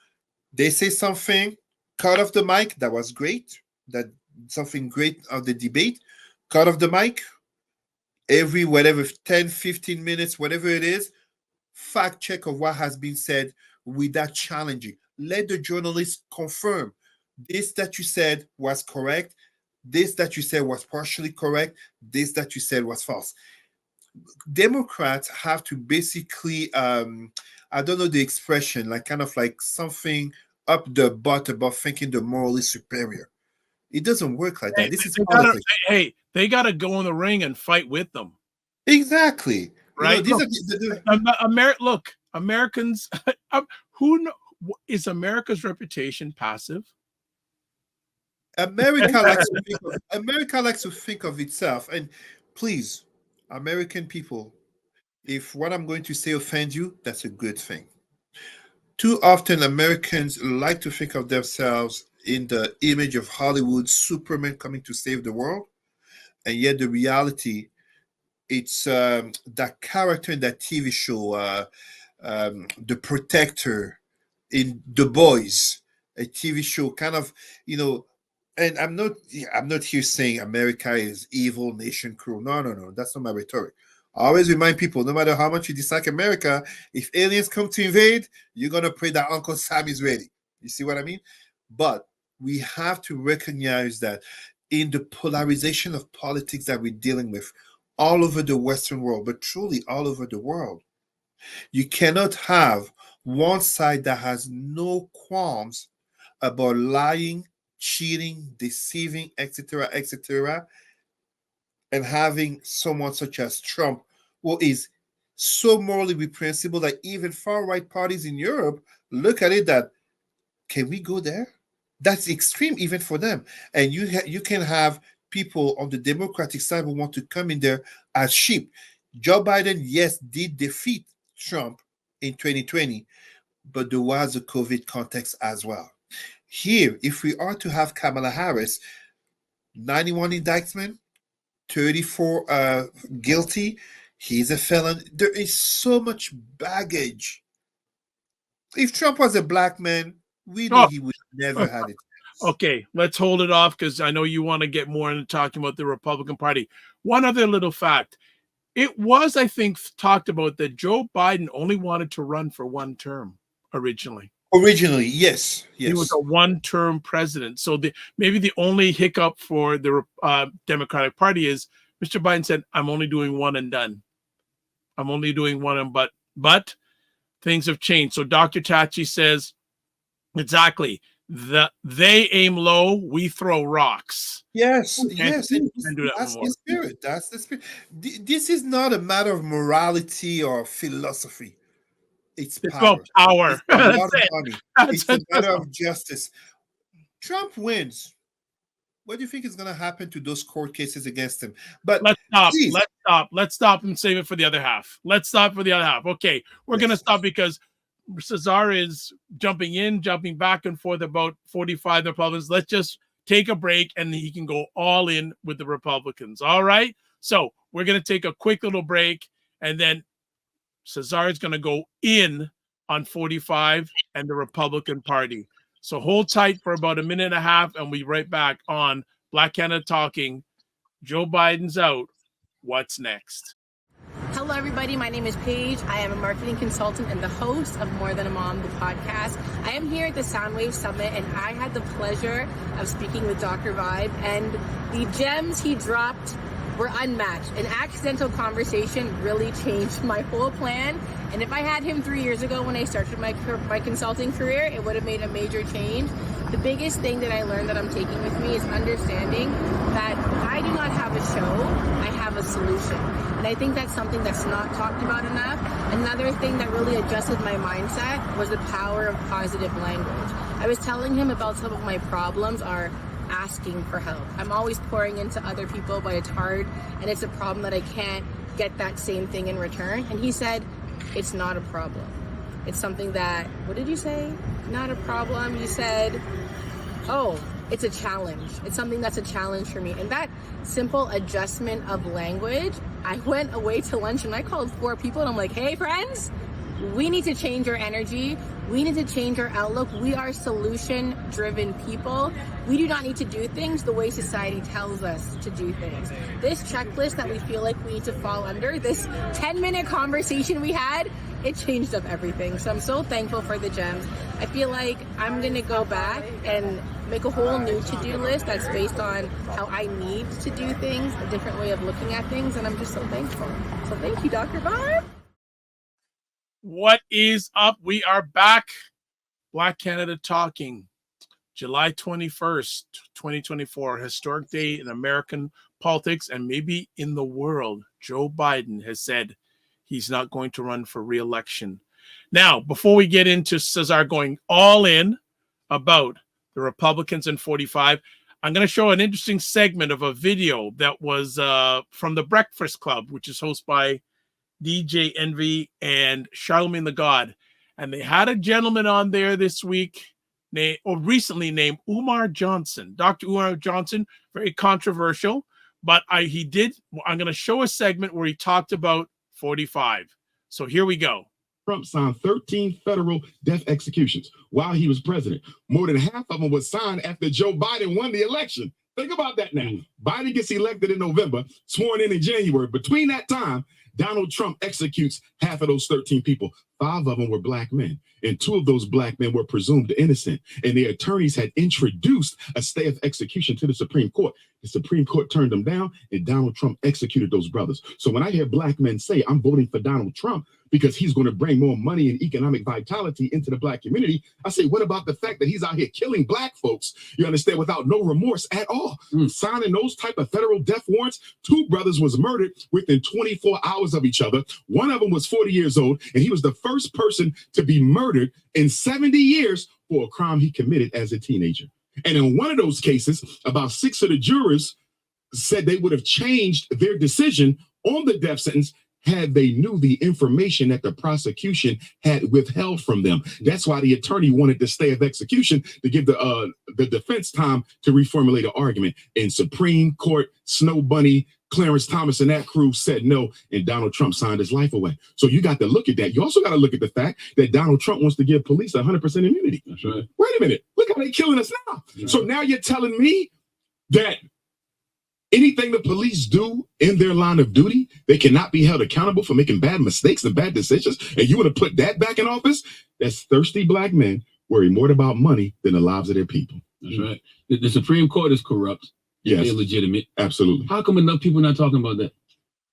They say something, cut off the mic. That was great. That something great of the debate. Cut off the mic. Every whatever 10, 15 minutes, whatever it is, fact check of what has been said without challenging. Let the journalist confirm this that you said was correct. This that you said was partially correct. This that you said was false. Democrats have to basically, I don't know the expression, like kind of like something up the butt about thinking the morally superior. It doesn't work like that. This is politics. They got to go in the ring and fight with them. Exactly. Right. You know, Look, Americans, is America's reputation passive? America likes to think of itself. And please, American people, if what I'm going to say offends you, that's a good thing. Too often, Americans like to think of themselves in the image of Hollywood Superman coming to save the world, and yet the reality, it's that character in that TV show, the Protector, in The Boys, a TV show, kind of, you know. And I'm not here saying America is evil, nation cruel. No, no, no. That's not my rhetoric. I always remind people, no matter how much you dislike America, if aliens come to invade, you're gonna pray that Uncle Sam is ready. You see what I mean? But we have to recognize that in the polarization of politics that we're dealing with all over the Western world, but truly all over the world, you cannot have one side that has no qualms about lying, cheating, deceiving, etc., etc., and having someone such as Trump, who is so morally reprehensible that even far right parties in Europe look at it that, can we go there? That's extreme even for them. And you can have people on the Democratic side who want to come in there as sheep. Joe Biden, yes, did defeat Trump in 2020, but there was a COVID context as well. Here, if we are to have Kamala Harris, 91 indictment, 34 guilty, he's a felon. There is so much baggage. If Trump was a black man, we know he would never had it. Okay, let's hold it off because I know you want to get more into talking about the Republican Party. One other little fact. It was, I think, talked about that Joe Biden only wanted to run for one term originally. Originally, yes, He was yes. a one-term president. So maybe the only hiccup for the Democratic Party is Mr. Biden said, "I'm only doing one and done. I'm only doing one and but things have changed." So Dr. Tachi says, exactly, they aim low, we throw rocks. Yes, And yes. we And can do that that's more. the spirit. That's the spirit. This is not a matter of morality or philosophy. It's It's about power. power. It's a That's lot of it. money. That's It's a it. matter of justice. Trump wins. What do you think is going to happen to those court cases against him? But Let's stop. please, Let's stop and save it for the other half. Let's stop for the other half. Okay, we're going to yes. stop because Cesar is jumping in, jumping back and forth about 45 Republicans. Let's just take a break and he can go all in with the Republicans. All right. So we're going to take a quick little break and then Cesar is going to go in on 45 and the Republican Party. So hold tight for about a minute and a half and we'll be right back on Black Canada Talking. Joe Biden's out. What's next? Hello, everybody. My name is Paige. I am a marketing consultant and the host of More Than a Mom, the podcast. I am here at the Soundwave Summit, and I had the pleasure of speaking with Dr. Vibe, and the gems he dropped were unmatched. An accidental conversation really changed my whole plan. And if I had him 3 years ago when I started my consulting career, it would have made a major change. The biggest thing that I learned that I'm taking with me is understanding that I do not have a show, I have a solution. And I think that's something that's not talked about enough. Another thing that really adjusted my mindset was the power of positive language. I was telling him about some of my problems are asking for help. I'm always pouring into other people, but it's hard, and it's a problem that I can't get that same thing in return. And he said, it's not a problem. It's something that, what did you say? Not a problem. You said, oh, it's a challenge. It's something that's a challenge for me. And that simple adjustment of language, I went away to lunch and I called 4 people and I'm like, hey friends, we need to change our energy. We need to change our outlook. We are solution-driven people. We do not need to do things the way society tells us to do things. This checklist that we feel like we need to fall under, this 10-minute conversation we had, it changed up everything. So I'm so thankful for the gems. I feel like I'm gonna go back and make a whole new to-do list that's based on how I need to do things, a different way of looking at things, and I'm just so thankful. So thank you, Dr. Vibe. What is up? We are back. Black Canada Talking. July 21st, 2024, historic day in American politics and maybe in the world. Joe Biden has said he's not going to run for re-election. Now, before we get into Cesar going all in about the Republicans in 45, I'm going to show an interesting segment of a video that was from the Breakfast Club, which is hosted by DJ Envy and Charlemagne the God. And they had a gentleman on there this week recently named Umar Johnson. Dr. Umar Johnson, very controversial, but I'm going to show a segment where he talked about 45. So here we go. Trump signed 13 federal death executions while he was president. More than half of them was signed after Joe Biden won the election. Think about that now. Biden gets elected in November, sworn in January. Between that time, Donald Trump executes half of those 13 people. 5 of them were black men, and 2 of those black men were presumed innocent. And the attorneys had introduced a stay of execution to the Supreme Court. The Supreme Court turned them down, and Donald Trump executed those brothers. So when I hear black men say, I'm voting for Donald Trump because he's going to bring more money and economic vitality into the black community, I say, what about the fact that he's out here killing black folks, you understand, without no remorse at all? Signing those type of federal death warrants. 2 brothers was murdered within 24 hours of each other. One of them was 40 years old, and he was the first person to be murdered in 70 years for a crime he committed as a teenager. And in one of those cases, about 6 of the jurors said they would have changed their decision on the death sentence had they knew the information that the prosecution had withheld from them. That's why the attorney wanted the stay of execution to give the defense time to reformulate an argument. And Supreme Court, Snow Bunny, Clarence Thomas and that crew said no, and Donald Trump signed his life away. So you got to look at that. You also got to look at the fact that Donald Trump wants to give police 100% immunity. That's right. Wait a minute. Look how they're killing us now. Yeah. So now you're telling me that anything the police do in their line of duty, they cannot be held accountable for making bad mistakes and bad decisions, and you want to put that back in office? That's thirsty black men worry more about money than the lives of their people. That's right. The Supreme Court is corrupt. Yes. Illegitimate. Absolutely. How come enough people not talking about that?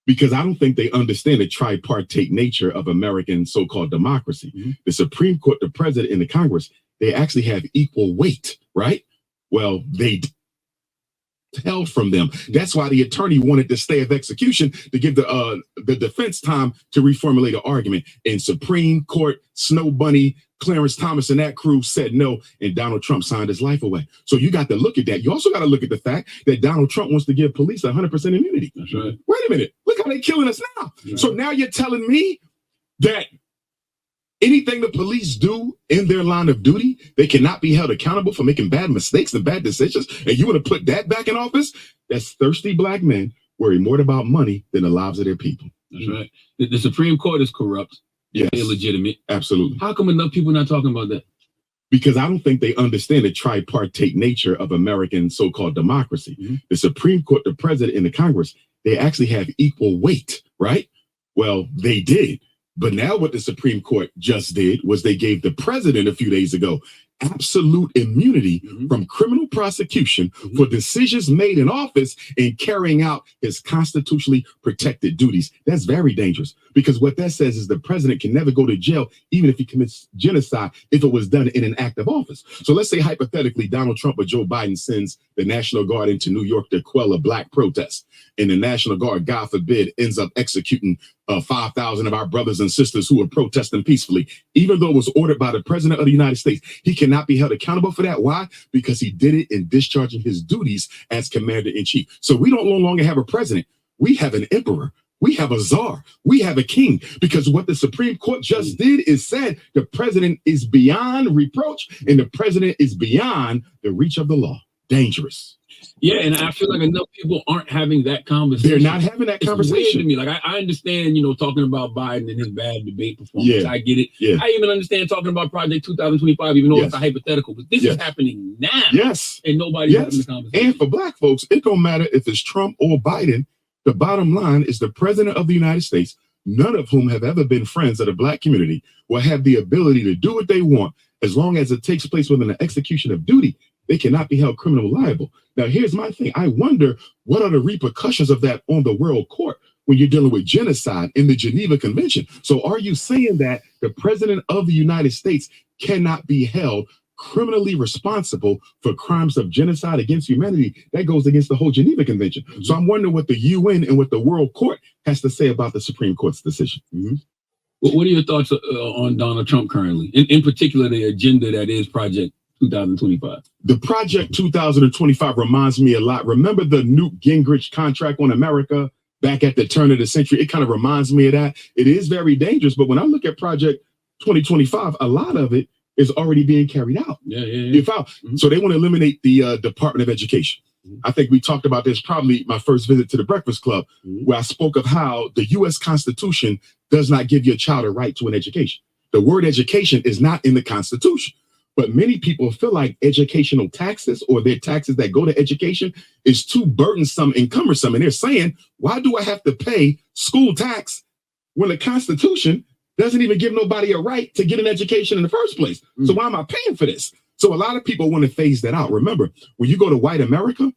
Because I don't think they understand the tripartite nature of American so-called democracy. Mm-hmm. The Supreme Court, the president, and the Congress, they actually have equal weight, right? Well, they held from them. That's why the attorney wanted the stay of execution to give the defense time to reformulate the argument. And Supreme Court, Snow Bunny, Clarence Thomas, and that crew said no, and Donald Trump signed his life away. So you got to look at that. You also got to look at the fact that Donald Trump wants to give police 100% immunity. That's right. Wait a minute. Look how they're killing us now. Right. So now you're telling me that anything the police do in their line of duty, they cannot be held accountable for making bad mistakes and bad decisions, and you want to put that back in office? That's thirsty black men worry more about money than the lives of their people. That's right. The Supreme Court is corrupt. Yes. Illegitimate. Absolutely. How come enough people not talking about that? Because I don't think they understand the tripartite nature of American so-called democracy. Mm-hmm. The Supreme Court, the president, and the Congress, they actually have equal weight, right? Well, they did. But now what the Supreme Court just did was they gave the president a few days ago absolute immunity from criminal prosecution for decisions made in office and carrying out his constitutionally protected duties. That's very dangerous, because what that says is the president can never go to jail even if he commits genocide if it was done in an act of office. So let's say hypothetically Donald Trump or Joe Biden sends the National Guard into New York to quell a black protest, and the National Guard, God forbid, ends up executing 5,000 of our brothers and sisters who were protesting peacefully. Even though it was ordered by the president of the United States, he cannot be held accountable for that. Why? Because he did it in discharging his duties as commander-in-chief. So we don't no longer have a president. We have an emperor. We have a czar. We have a king. Because what the Supreme Court just did is said the president is beyond reproach and the president is beyond the reach of the law. Dangerous. Yeah, and I feel like enough people aren't having that conversation. They're not having that conversation. To me. Like I understand, talking about Biden and his bad debate performance. Yeah. I get it. Yeah. I even understand talking about Project 2025, even though Yes. it's a hypothetical. But this Yes. is happening now. Yes. And nobody's having the Yes. conversation. And for black folks, it don't matter if it's Trump or Biden. The bottom line is the president of the United States, none of whom have ever been friends of the black community, will have the ability to do what they want as long as it takes place within the execution of duty. They cannot be held criminally liable. Now, here's my thing. I wonder what are the repercussions of that on the world court when you're dealing with genocide in the Geneva Convention. So are you saying that the president of the United States cannot be held criminally responsible for crimes of genocide against humanity? That goes against the whole Geneva Convention. Mm-hmm. So I'm wondering what the UN and what the World Court has to say about the Supreme Court's decision. Mm-hmm. What are your thoughts on Donald Trump currently? In particular, the agenda that is Project 2025. The Project 2025 reminds me a lot. Remember the Newt Gingrich contract on America back at the turn of the century? It kind of reminds me of that. It is very dangerous, but when I look at Project 2025, a lot of it is already being carried out. Mm-hmm. So they want to eliminate the Department of Education. Mm-hmm. I think we talked about this probably my first visit to the Breakfast Club, mm-hmm. where I spoke of how the U.S. Constitution does not give your child a right to an education. The word education is not in the Constitution. But many people feel like educational taxes or their taxes that go to education is too burdensome and cumbersome. And they're saying, why do I have to pay school tax when the Constitution doesn't even give nobody a right to get an education in the first place? Mm. So why am I paying for this? So a lot of people want to phase that out. Remember, when you go to white America,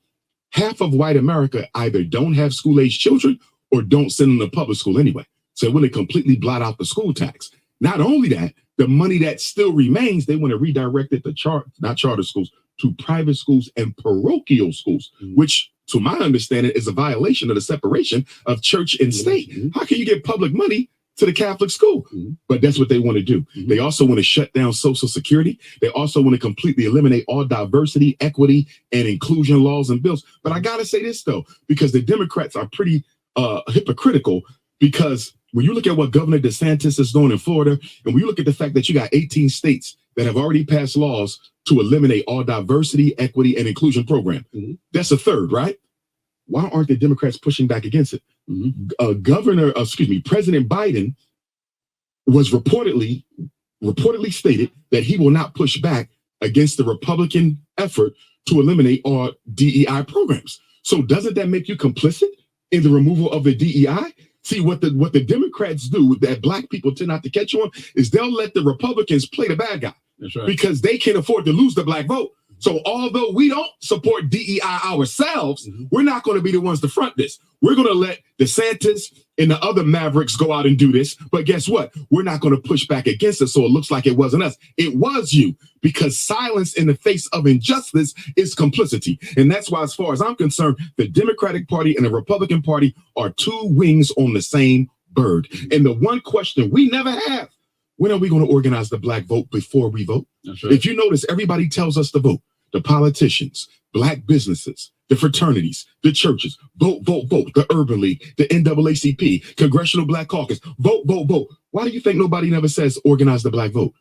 half of white America either don't have school-age children or don't send them to public school anyway. So it want to completely blot out the school tax. Not only that, the money that still remains, they want to redirect it to not charter schools, to private schools and parochial schools, which, to my understanding, is a violation of the separation of church and state. How can you get public money to the Catholic school? But that's what they want to do. They also want to shut down Social Security. They also want to completely eliminate all diversity, equity, and inclusion laws and bills. But I got to say this, though, because the Democrats are pretty hypocritical, because when you look at what Governor DeSantis is doing in Florida, and when you look at the fact that you got 18 states that have already passed laws to eliminate all diversity, equity, and inclusion program, that's a third, right? Why aren't the Democrats pushing back against it? President Biden was reportedly stated that he will not push back against the Republican effort to eliminate all DEI programs. So doesn't that make you complicit in the removal of the DEI? See, what the Democrats do that black people tend not to catch on is they'll let the Republicans play the bad guy. That's right. Because they can't afford to lose the black vote. So although we don't support DEI ourselves, we're not going to be the ones to front this. We're going to let DeSantis and the other mavericks go out and do this. But guess what? We're not going to push back against it. So it looks like it wasn't us. It was you, because silence in the face of injustice is complicity. And that's why, as far as I'm concerned, the Democratic Party and the Republican Party are two wings on the same bird. And the one question we never have: when are we going to organize the black vote before we vote? That's right. If you notice, everybody tells us to vote. The politicians, black businesses, the fraternities, the churches, vote, vote, vote. The Urban League, the NAACP, Congressional Black Caucus, vote, vote, vote. Why do you think nobody never says organize the black vote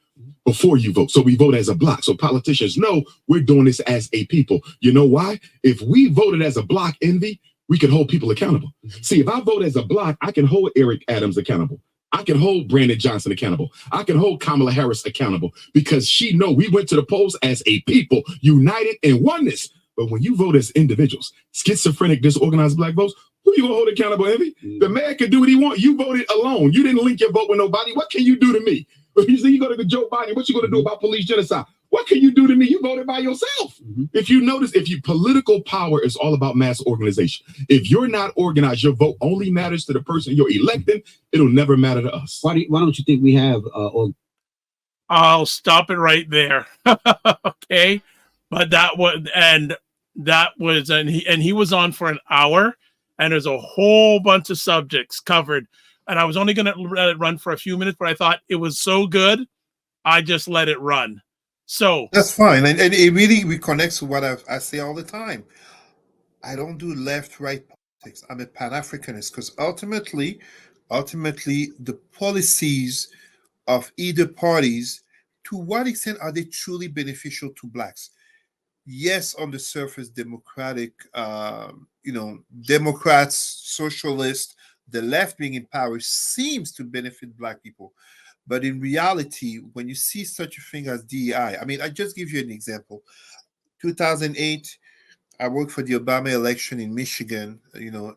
before you vote? So we vote as a block. So politicians know we're doing this as a people. You know why? If we voted as a block, Envy, we could hold people accountable. See, if I vote as a block, I can hold Eric Adams accountable. I can hold Brandon Johnson accountable. I can hold Kamala Harris accountable, because she know we went to the polls as a people, united in oneness. But when you vote as individuals, schizophrenic, disorganized black votes, who you gonna hold accountable, Envy? The man can do what he want. You voted alone. You didn't link your vote with nobody. What can you do to me? You say you go to Joe Biden, what you gonna do about police genocide? What can you do to me? You voted by yourself. If you notice, political power is all about mass organization. If you're not organized, your vote only matters to the person you're electing. It'll never matter to us. Why don't you think we have? I'll stop it right there. Okay, but he was on for an hour, and there's a whole bunch of subjects covered, and I was only going to let it run for a few minutes, but I thought it was so good, I just let it run. So that's fine, and it really reconnects to what I say all the time. I don't do left-right politics. I'm a Pan-Africanist, because ultimately, the policies of either parties, to what extent are they truly beneficial to blacks? Yes, on the surface, Democrats, socialists, the left being in power seems to benefit black people. But in reality, when you see such a thing as DEI, I mean, I just give you an example. 2008, I worked for the Obama election in Michigan,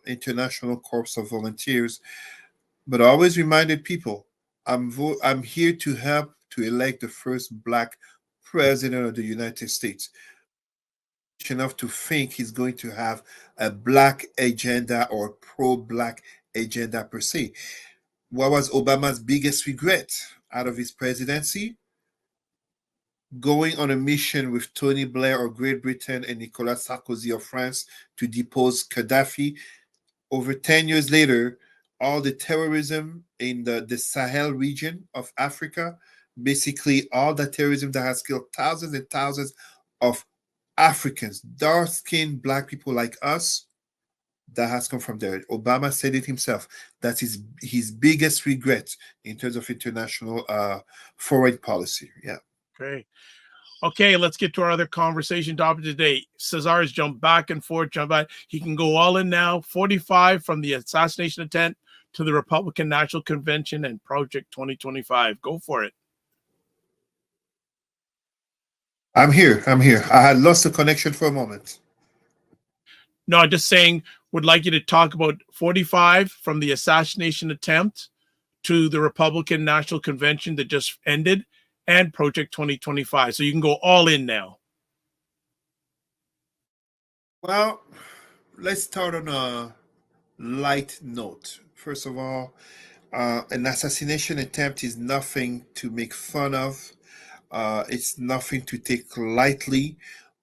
International Corps of Volunteers. But I always reminded people, I'm here to help to elect the first black president of the United States. Enough to think he's going to have a black agenda or pro-black agenda per se. What was Obama's biggest regret out of his presidency? Going on a mission with Tony Blair of Great Britain and Nicolas Sarkozy of France to depose Gaddafi. Over 10 years later, all the terrorism in the Sahel region of Africa, basically all the terrorism that has killed thousands and thousands of Africans, dark-skinned black people like us, that has come from there. Obama said it himself. That's his biggest regret in terms of international foreign policy. Yeah. Okay, let's get to our other conversation topic today. Cesar has jumped back and forth, He can go all in now. 45 from the assassination attempt to the Republican National Convention and Project 2025. Go for it. I'm here. I had lost the connection for a moment. No, I'm just saying, would like you to talk about 45 from the assassination attempt to the Republican National Convention that just ended and Project 2025. So you can go all in now. Well, let's start on a light note. First of all, an assassination attempt is nothing to make fun of. It's nothing to take lightly.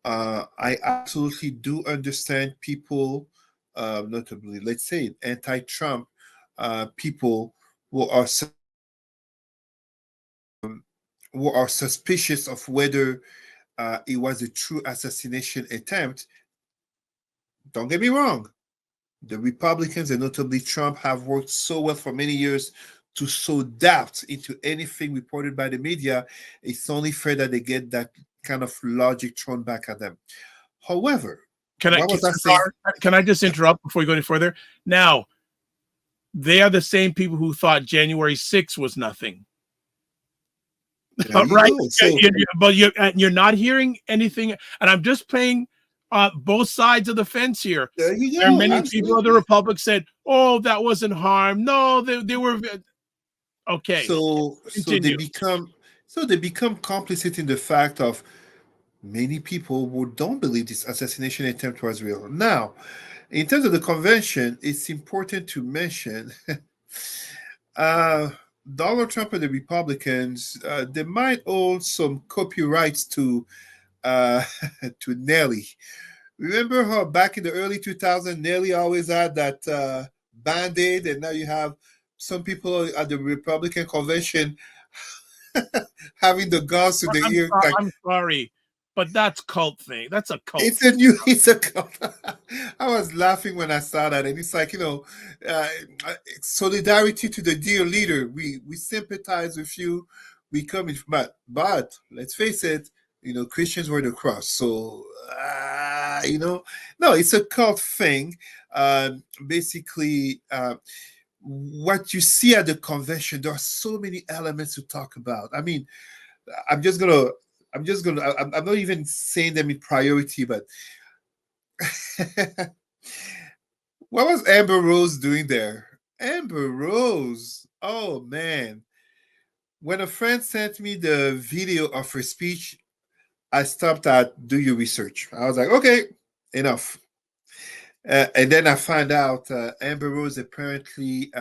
I absolutely do understand people, notably, let's say, anti-Trump people who are suspicious of whether it was a true assassination attempt. Don't get me wrong. The Republicans, and notably Trump, have worked so well for many years to sow doubt into anything reported by the media. It's only fair that they get that kind of logic thrown back at them. However, can I just interrupt before you go any further? Now, they are the same people who thought January 6th was nothing. Right? But you're not hearing anything, and I'm just playing both sides of the fence here. There you go. There are many people of the Republic said, "Oh, that wasn't harm." No, they were okay. So they become So they become complicit in the fact of many people who don't believe this assassination attempt was real. Now, in terms of the convention, it's important to mention uh, Donald Trump and the Republicans, they might owe some copyrights to uh, to Nelly. Remember how back in the early 2000s, Nelly always had that band-aid, and now you have some people at the Republican convention having the guns to the ear. Like, I'm sorry, but that's cult thing. That's a cult. it's a new, it's a. I was laughing when I saw that, and it's like, uh, solidarity to the dear leader. We sympathize with you. We come in, but let's face it, Christians were the cross. So, no, it's a cult thing. Basically, what you see at the convention, there are so many elements to talk about. I mean, I'm just gonna, I'm not even saying them in priority, but what was Amber Rose doing there? Amber Rose, oh man. When a friend sent me the video of her speech, I stopped at do your research. I was like, okay, enough. And then I find out Amber Rose apparently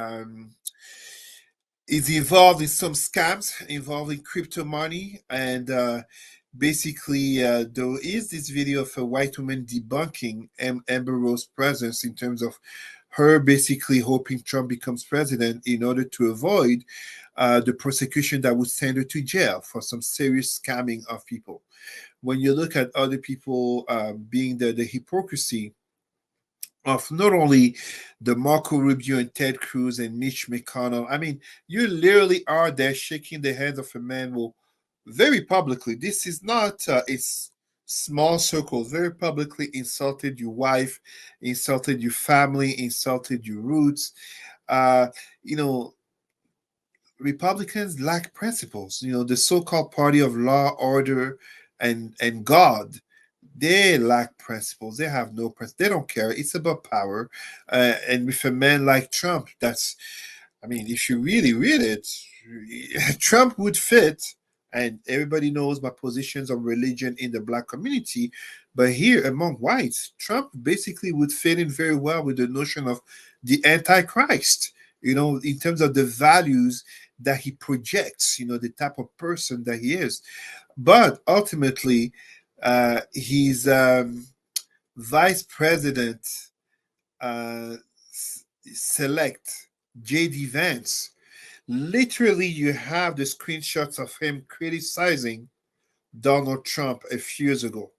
is involved in some scams involving crypto money. And basically, there is this video of a white woman debunking Amber Rose's presence in terms of her basically hoping Trump becomes president in order to avoid the prosecution that would send her to jail for some serious scamming of people. When you look at other people being the hypocrisy of not only the Marco Rubio and Ted Cruz and Mitch McConnell, I mean, you literally are there shaking the hands of a man who very publicly, this is not small circles, very publicly insulted your wife, insulted your family, insulted your roots. Uh, you know, Republicans lack principles. The so-called party of law, order, and God, they lack principles. They have no principles. They don't care. It's about power. And with a man like Trump, I mean, if you really read it, Trump would fit. And everybody knows my positions on religion in the black community. But here among whites, Trump basically would fit in very well with the notion of the Antichrist, in terms of the values that he projects, the type of person that he is. But ultimately, he's vice president uh, select J.D. Vance. Literally, you have the screenshots of him criticizing Donald Trump a few years ago,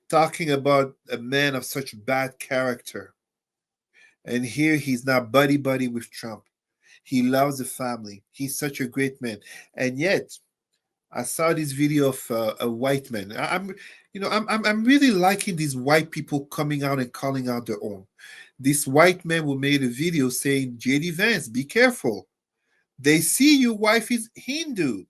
talking about a man of such bad character. And here he's now buddy buddy with Trump. He loves the family. He's such a great man. And yet, I saw this video of a white man. I'm really liking these white people coming out and calling out their own. This white man who made a video saying, "JD Vance, be careful. They see your wife is Hindu,"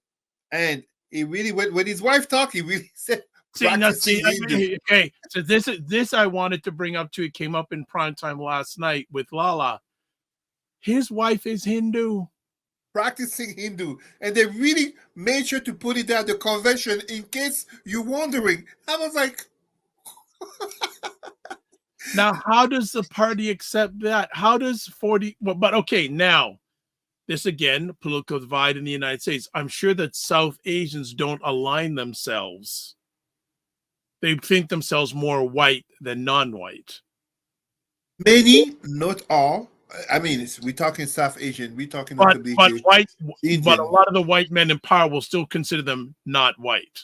and he really when his wife talked, he really said, okay. So this I wanted to bring up too. It came up in prime time last night with Lala. His wife is Hindu. Practicing Hindu, and they really made sure to put it at the convention in case you're wondering. I was like, now how does the party accept that? How does 40? But okay, now this again, political divide in the United States. I'm sure that South Asians don't align themselves. They think themselves more white than non-white. many, not all. I mean, we're talking South Asian. We're talking but white. Indian. But a lot of the white men in power will still consider them not white.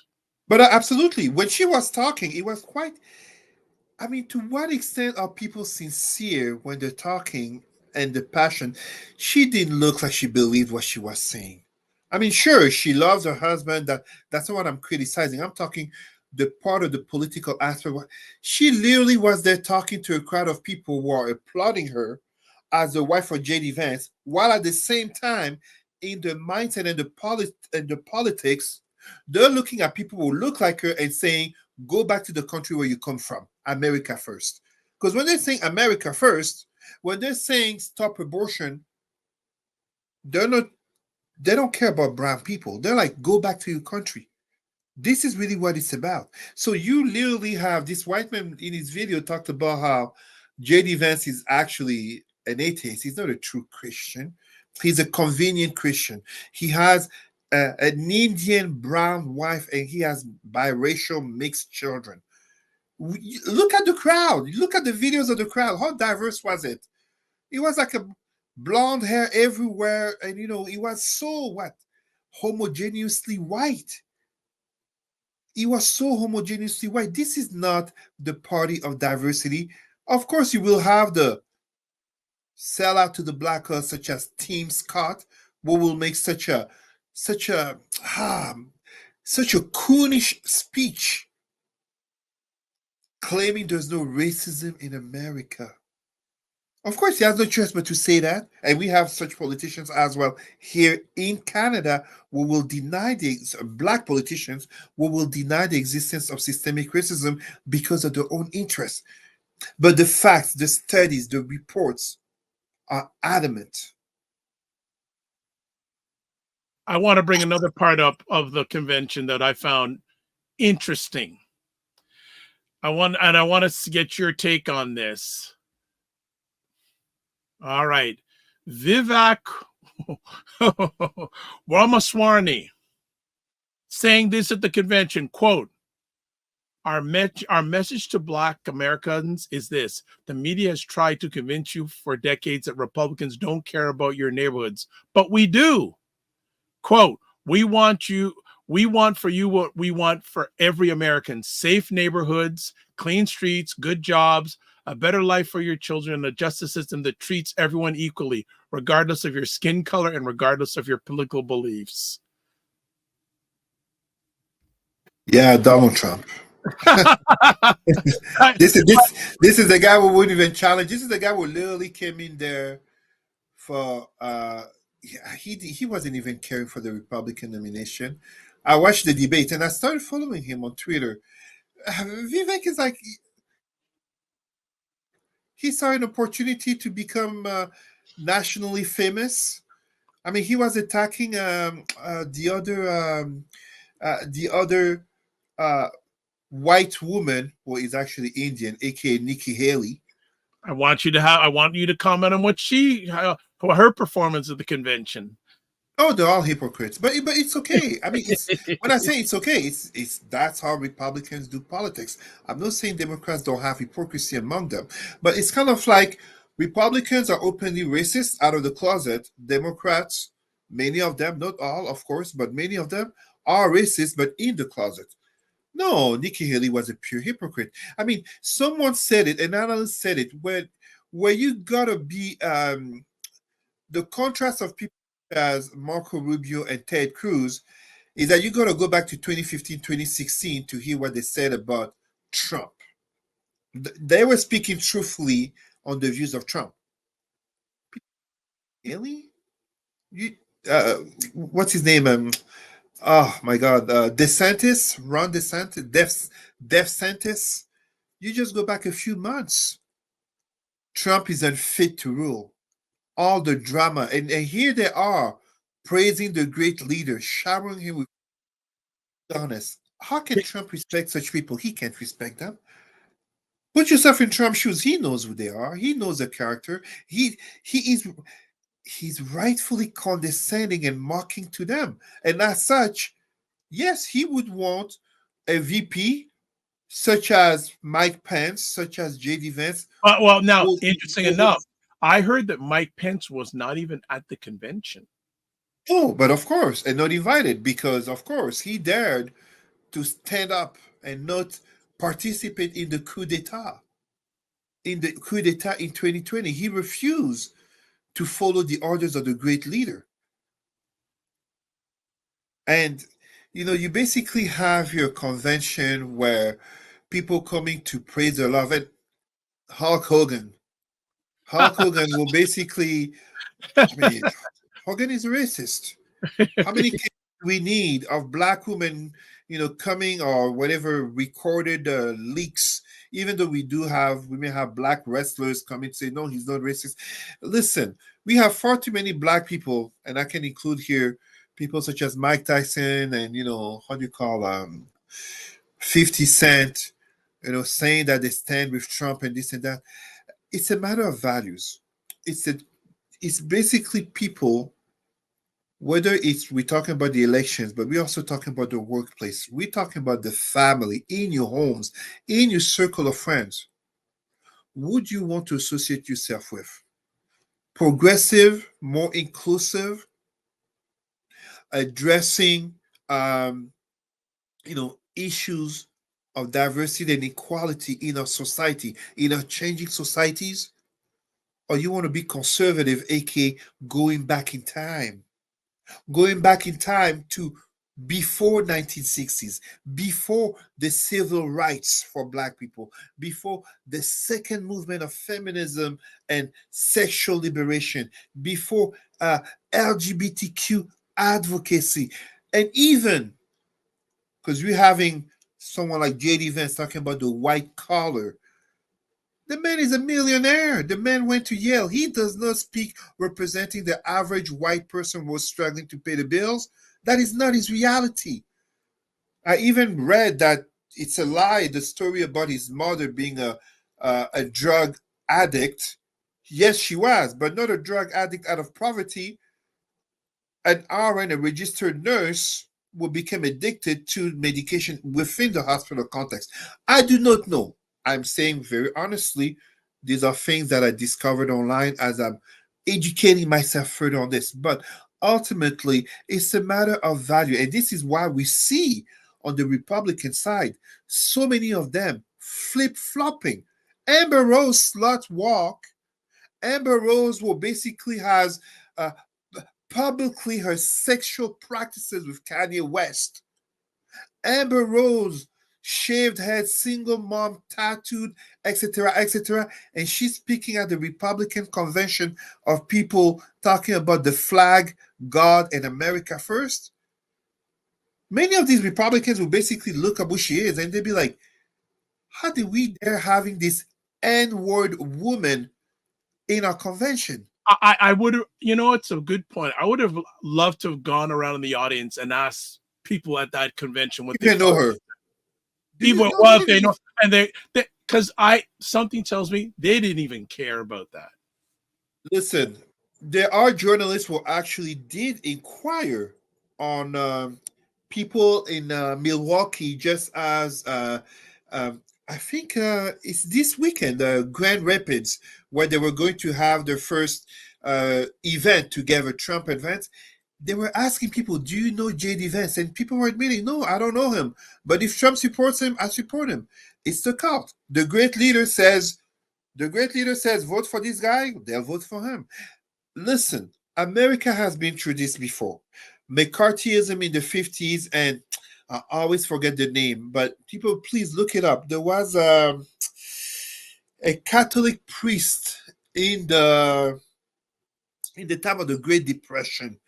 But absolutely, when she was talking, it was quite. I mean, to what extent are people sincere when they're talking and the passion? She didn't look like she believed what she was saying. I mean, sure, she loves her husband. That's not what I'm criticizing. I'm talking the part of the political aspect. She literally was there talking to a crowd of people who are applauding her as the wife of J.D. Vance, while at the same time, in the mindset and the politics, they're looking at people who look like her and saying, "Go back to the country where you come from, America first." Because when they're saying America first, when they're saying stop abortion, they're not They don't care about brown people. They're like, go back to your country. This is really what it's about. So you literally have this white man in his video talked about how JD Vance is actually an atheist. He's not a true Christian. He's a convenient Christian. He has an Indian brown wife and he has biracial mixed children. Look at the crowd. Look at the videos of the crowd. How diverse was it? It was like a blonde hair everywhere, and it was so what homogeneously white. It was so homogeneously white. This is not the party of diversity. Of course, you will have the sellout to the black cause, such as Tim Scott, who will make such a such a coonish speech claiming there's no racism in America. Of course, he has no choice but to say that. And we have such politicians as well here in Canada who will deny black politicians who will deny the existence of systemic racism because of their own interests. But the facts, the studies, the reports are adamant. I want to bring another part up of the convention that I found interesting. I want to get your take on this. All right. Vivek Ramaswamy saying this at the convention, quote, our message to Black Americans is this. The media has tried to convince you for decades that Republicans don't care about your neighborhoods, but we do. Quote, we want for you what we want for every American: safe neighborhoods, clean streets, good jobs, a better life for your children, and a justice system that treats everyone equally, regardless of your skin color and regardless of your political beliefs. Yeah, Donald Trump. This is the guy who wouldn't even challenge. This is the guy who literally came in there for he wasn't even caring for the Republican nomination. I watched the debate and I started following him on Twitter. Vivek is like he saw an opportunity to become nationally famous. I mean, he was attacking the other white woman who is actually Indian, aka Nikki Haley. I want you to comment on what her performance at the convention. Oh, they're all hypocrites, but it's okay. I mean, when I say it's okay, it's that's how Republicans do politics. I'm not saying Democrats don't have hypocrisy among them, but it's kind of like Republicans are openly racist out of the closet. Democrats, many of them, not all, of course, but many of them are racist, but in the closet. No, Nikki Haley was a pure hypocrite. I mean, someone said it, an analyst said it, where you gotta be the contrast of people as Marco Rubio and Ted Cruz is that you got to go back to 2015, 2016 to hear what they said about Trump. They were speaking truthfully on the views of Trump. Really? What's his name? Oh my God, DeSantis, Ron DeSantis, DeSantis. You just go back a few months. Trump is unfit to rule. All the drama, and here they are praising the great leader, showering him with honest. How can Trump respect such people? He can't respect them. Put yourself in Trump's shoes. He knows who they are. He knows the character. He's rightfully condescending and mocking to them. And as such, yes, he would want a VP such as Mike Pence, such as JD Vance. Well, now, interesting enough, I heard that Mike Pence was not even at the convention. Oh, but of course, and not invited because, of course, he dared to stand up and not participate in the coup d'etat. In the coup d'etat in 2020, he refused to follow the orders of the great leader. And, you basically have your convention where people coming to praise the love and Hulk Hogan will basically, I mean, Hogan is a racist. How many cases do we need of black women, coming or whatever recorded leaks? Even though we may have black wrestlers coming to say, no, he's not racist. Listen, We have far too many black people, and I can include here people such as Mike Tyson and how do you call 50 Cent, saying that they stand with Trump and this and that. It's a matter of values. It's a it's basically people, whether it's we're talking about the elections, but we're also talking about the workplace. We're talking about the family, in your homes, in your circle of friends. Would you want to associate yourself with? Progressive, more inclusive, addressing issues of diversity and equality in our society, in our changing societies, or you want to be conservative, aka going back in time to before 1960s, before the civil rights for black people, before the second movement of feminism and sexual liberation, before LGBTQ advocacy, and even because we're having someone like JD Vance talking about the white collar. The man is a millionaire. The man went to Yale. He does not speak representing the average white person who was struggling to pay the bills. That is not his reality. I even read that it's a lie, the story about his mother being a drug addict. Yes, she was, but not a drug addict out of poverty. An RN, a registered nurse, will become addicted to medication within the hospital context. I do not know. I'm saying very honestly, these are things that I discovered online as I'm educating myself further on this. But ultimately, it's a matter of value. And this is why we see on the Republican side so many of them flip flopping. Amber Rose slut walk. Amber Rose will basically has uh, publicly her sexual practices with Kanye West. Amber Rose, shaved head, single mom, tattooed, etc., etc. And she's speaking at the Republican convention of people talking about the flag, God, and America first. Many of these Republicans will basically look at who she is and they'll be like, how did we dare having this N-word woman in our convention? I would have, it's a good point. I would have loved to have gone around in the audience and asked people at that convention what You they can know thought. her. Even well, they know, and they because something tells me they didn't even care about that. Listen, there are journalists who actually did inquire on people in Milwaukee, just as I think it's this weekend, Grand Rapids, where they were going to have their first event together, Trump event. They were asking people, "Do you know JD Vance?" And people were admitting, "No, I don't know him. But if Trump supports him, I support him." It's the cult. The great leader says, vote for this guy, they'll vote for him. Listen, America has been through this before. McCarthyism in the 50s, and I always forget the name, but people, please look it up. There was a Catholic priest in the time of the Great Depression.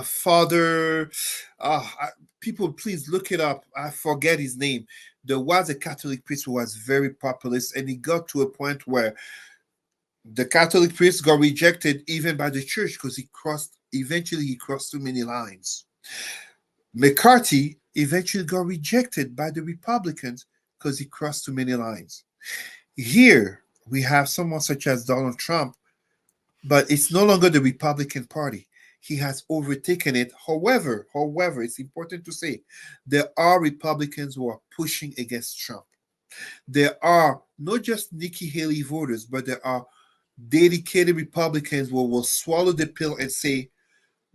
Father, people, please look it up. I forget his name. There was a Catholic priest who was very populist, and he got to a point where the Catholic priest got rejected even by the church because eventually he crossed too many lines. McCarthy eventually got rejected by the Republicans because he crossed too many lines. Here we have someone such as Donald Trump, but it's no longer the Republican Party. He has overtaken it. However, it's important to say there are Republicans who are pushing against Trump. There are not just Nikki Haley voters, but there are dedicated Republicans who will swallow the pill and say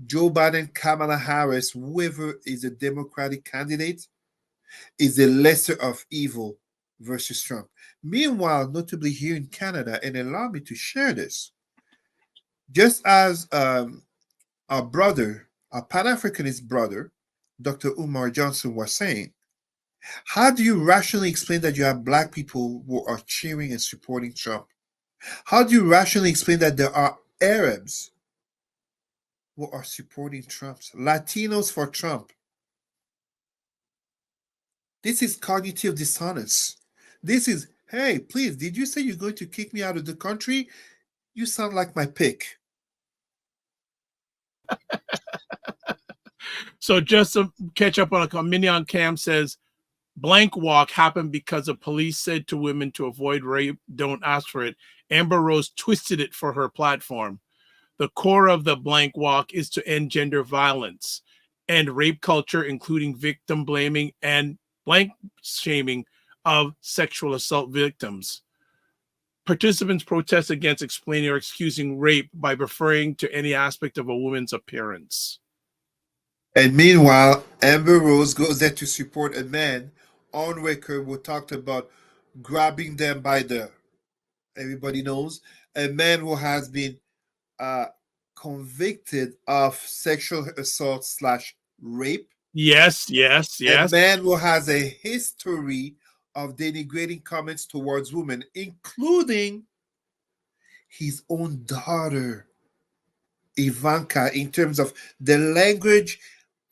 Joe Biden, Kamala Harris, whoever is a Democratic candidate, is the lesser of evil versus Trump. Meanwhile, notably here in Canada, and allow me to share this, just as our brother, our Pan-Africanist brother, Dr. Umar Johnson was saying, how do you rationally explain that you have black people who are cheering and supporting Trump? How do you rationally explain that there are Arabs who are supporting Trump, Latinos for Trump? This is cognitive dissonance. This is, hey, please, did you say you're going to kick me out of the country? You sound like my pick. So just to catch up on a Minion Cam says, blank walk happened because the police said to women to avoid rape, don't ask for it. Amber Rose twisted it for her platform. The core of the blank walk is to end gender violence and rape culture, including victim blaming and blank shaming of sexual assault victims. Participants protest against explaining or excusing rape by referring to any aspect of a woman's appearance. And meanwhile, Amber Rose goes there to support a man on record who talked about grabbing them by the, everybody knows, a man who has been uh, convicted of sexual assault slash rape, Yes, a man who has a history of denigrating comments towards women, including his own daughter, Ivanka, in terms of the language,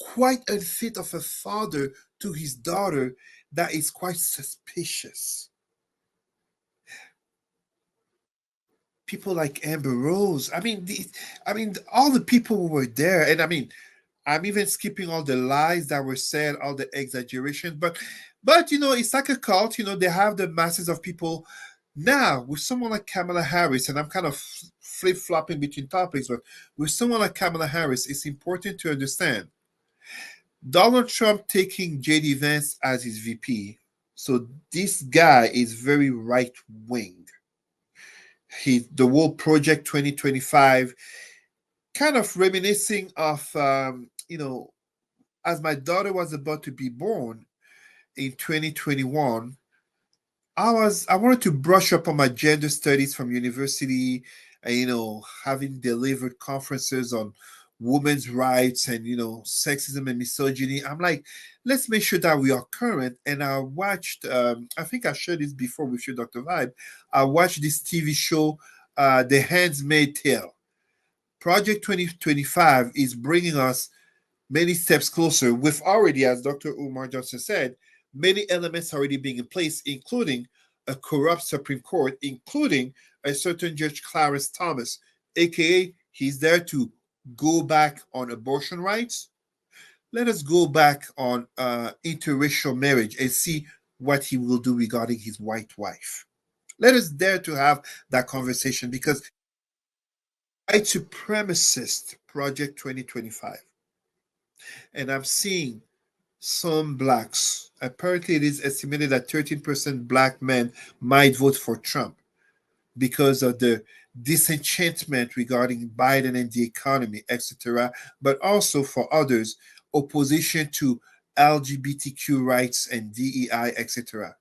quite unfit of a father to his daughter, that is quite suspicious. People like Amber Rose, all the people who were there, and I'm even skipping all the lies that were said, all the exaggerations, but it's like a cult. They have the masses of people. Now, with someone like Kamala Harris, and I'm kind of flip-flopping between topics, but with someone like Kamala Harris, it's important to understand Donald Trump taking JD Vance as his VP. So this guy is very right-wing. The whole Project 2025, kind of reminiscing of, as my daughter was about to be born in 2021, I wanted to brush up on my gender studies from university, and having delivered conferences on women's rights and sexism and misogyny. I'm like, let's make sure that we are current. And I watched, I think I shared this before with you, Dr. Vibe. I watched this TV show, The Handmaid's Tale. Project 2025 is bringing us many steps closer. With already, as Dr. Umar Johnson said, many elements already being in place, including a corrupt Supreme Court, including a certain Judge Clarence Thomas, aka he's there to go back on abortion rights. Let us go back on interracial marriage and see what he will do regarding his white wife. Let us dare to have that conversation, because white supremacist Project 2025, and I'm seeing some blacks. Apparently, it is estimated that 13% black men might vote for Trump because of the disenchantment regarding Biden and the economy, etc., but also for others, opposition to LGBTQ rights and DEI, etc.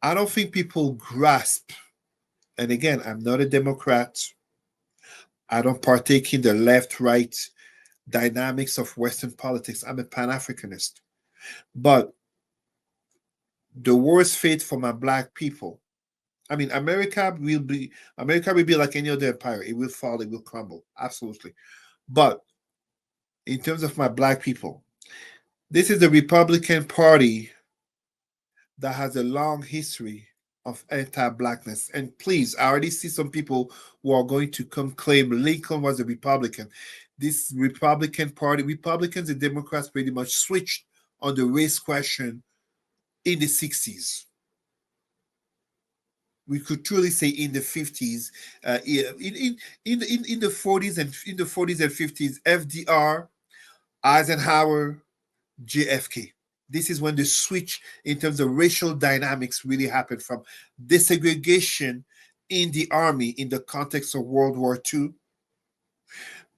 I don't think people grasp, and again, I'm not a Democrat. I don't partake in the left-right dynamics of Western politics. I'm a Pan-Africanist. But the worst fate for my black people, America will be like any other empire. It will fall, it will crumble. Absolutely. But in terms of my black people, this is the Republican Party that has a long history of anti-blackness. And please, I already see some people who are going to come claim Lincoln was a Republican. This Republican Party, Republicans and Democrats pretty much switched on the race question in the 60s. We could truly say in the 50s, in the 40s and 50s, FDR, Eisenhower, JFK. This is when the switch in terms of racial dynamics really happened, from desegregation in the army in the context of World War II,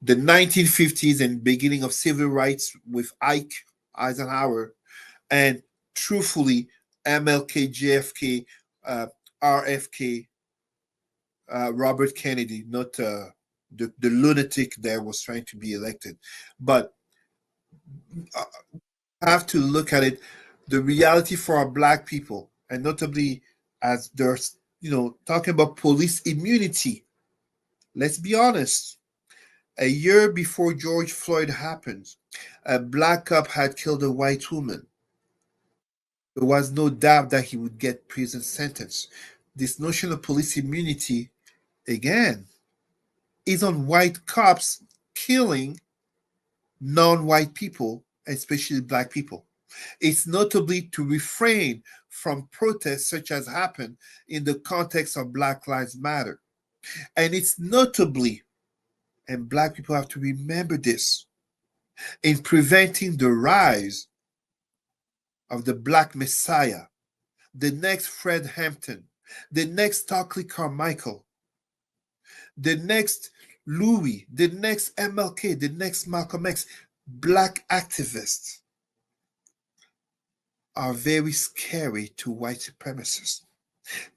the 1950s and beginning of civil rights with Ike, Eisenhower, and truthfully, MLK, JFK, RFK, Robert Kennedy, not the lunatic that was trying to be elected. But have to look at it, the reality for our black people, and notably as there's, talking about police immunity. Let's be honest. A year before George Floyd happened, a black cop had killed a white woman. There was no doubt that he would get prison sentence. This notion of police immunity, again, is on white cops killing non-white people, especially Black people. It's notably to refrain from protests such as happened in the context of Black Lives Matter. And it's notably, and Black people have to remember this, in preventing the rise of the Black Messiah, the next Fred Hampton, the next Stokely Carmichael, the next Louis, the next MLK, the next Malcolm X. Black activists are very scary to white supremacists.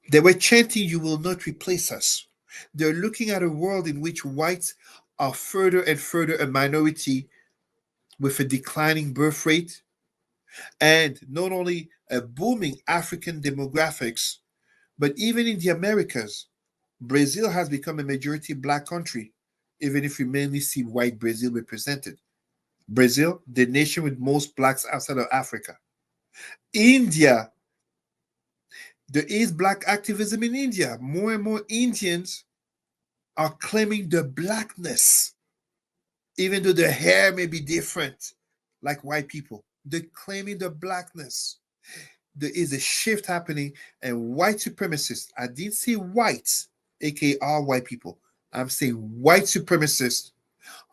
They were chanting, "You will not replace us." They're looking at a world in which whites are further and further a minority with a declining birth rate and not only a booming African demographics, but even in the Americas, Brazil has become a majority Black country, even if we mainly see white Brazil represented. Brazil, the nation with most Blacks outside of Africa. India, there is Black activism in India. More and more Indians are claiming their Blackness, even though their hair may be different, like white people. They're claiming their Blackness. There is a shift happening, and white supremacists, I didn't say whites, aka all white people. I'm saying white supremacists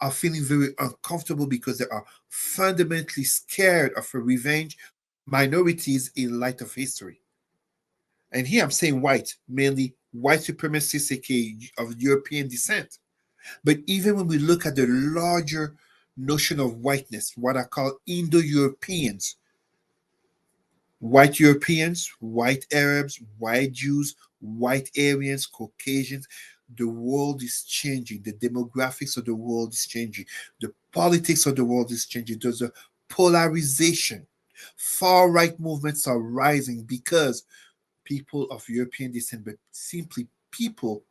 are feeling very uncomfortable because they are fundamentally scared of a revenge minorities in light of history. And here I'm saying white, mainly white supremacists, aka of European descent. But even when we look at the larger notion of whiteness, what I call Indo-Europeans, white Europeans, white Arabs, white Jews, white Aryans, Caucasians, the world is changing. The demographics of the world is changing. The politics of the world is changing. There's a polarization. Far right movements are rising because people of European descent, but simply people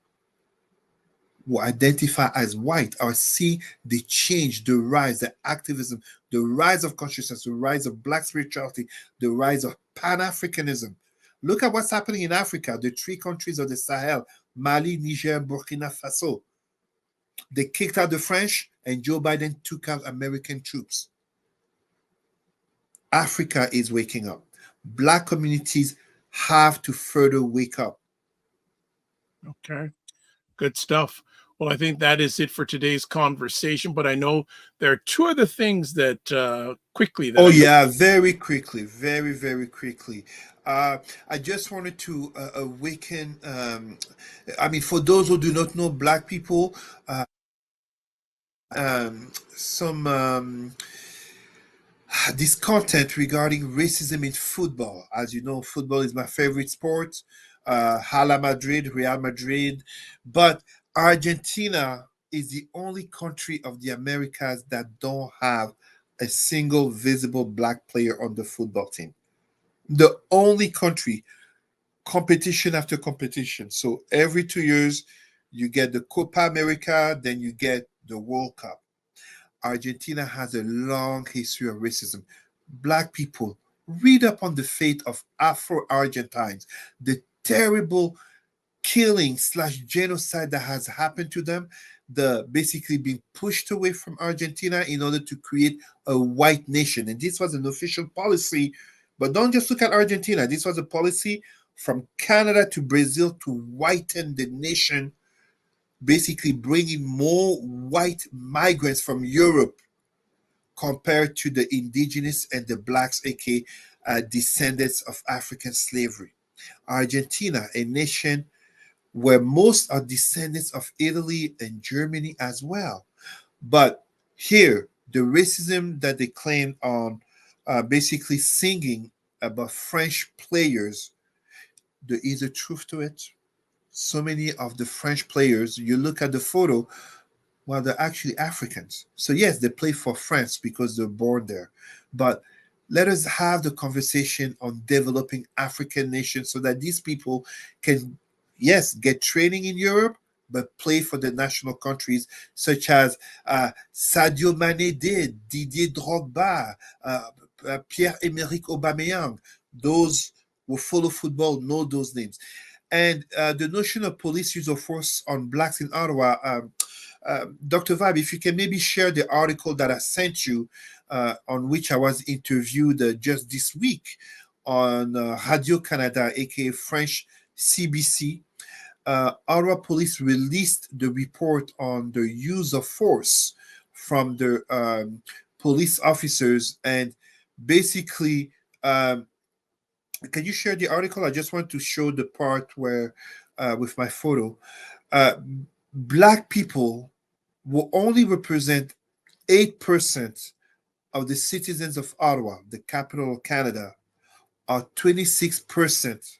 who identify as white are seeing the change, the rise, the activism, the rise of consciousness, the rise of Black spirituality, the rise of Pan-Africanism. Look at what's happening in Africa, the three countries of the Sahel, Mali, Niger, Burkina Faso. They kicked out the French, and Joe Biden took out American troops. Africa is waking up. Black communities have to further wake up. Okay. Good stuff. Well, I think that is it for today's conversation, but I know there are two other things that quickly that very quickly, very, very quickly. I just wanted to awaken, for those who do not know Black people, some discontent regarding racism in football. As you know, football is my favorite sport. Hala Madrid, Real Madrid, but Argentina is the only country of the Americas that don't have a single visible Black player on the football team. The only country, competition after competition. So every 2 years, you get the Copa America, then you get the World Cup. Argentina has a long history of racism. Black people, read up on the fate of Afro-Argentines, the terrible killing / genocide that has happened to them, the basically being pushed away from Argentina in order to create a white nation. And this was an official policy, but don't just look at Argentina. This was a policy from Canada to Brazil to whiten the nation, basically bringing more white migrants from Europe compared to the indigenous and the Blacks, aka descendants of African slavery. Argentina, a nation where most are descendants of Italy and Germany as well. But here, the racism that they claim on basically singing about French players, there is a truth to it. So many of the French players, you look at the photo, well, they're actually Africans. So, yes, they play for France because they're born there. But let us have the conversation on developing African nations so that these people can, yes, get training in Europe, but play for the national countries, such as Sadio Mane did, Didier Drogba, Pierre-Emerick Aubameyang. Those who follow football know those names. And the notion of police use of force on Blacks in Ottawa, Dr. Vibe, if you can maybe share the article that I sent you, on which I was interviewed just this week on Radio Canada, aka French CBC. Ottawa police released the report on the use of force from the police officers, and basically, can you share the article? I just want to show the part where, with my photo, uh, Black people will only represent 8% of the citizens of Ottawa, the capital of Canada, are 26%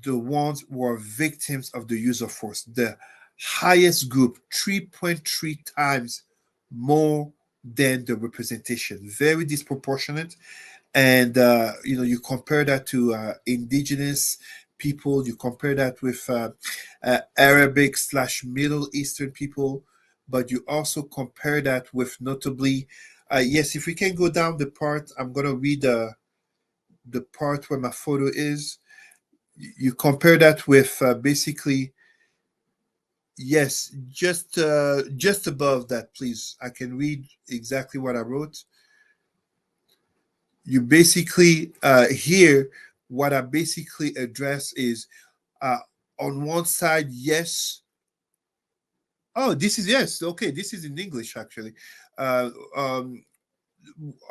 the ones who are victims of the use of force. The highest group, 3.3 times more than the representation. Very disproportionate. And you compare that to indigenous people, you compare that with Arabic / Middle Eastern people, but you also compare that with notably, yes, if we can go down the part, I'm going to read the part where my photo is. You compare that with basically, yes, just above that, please. I can read exactly what I wrote. You basically here, what I basically address is, on one side, yes. Oh, this is, yes. Okay, this is in English actually. Uh, um,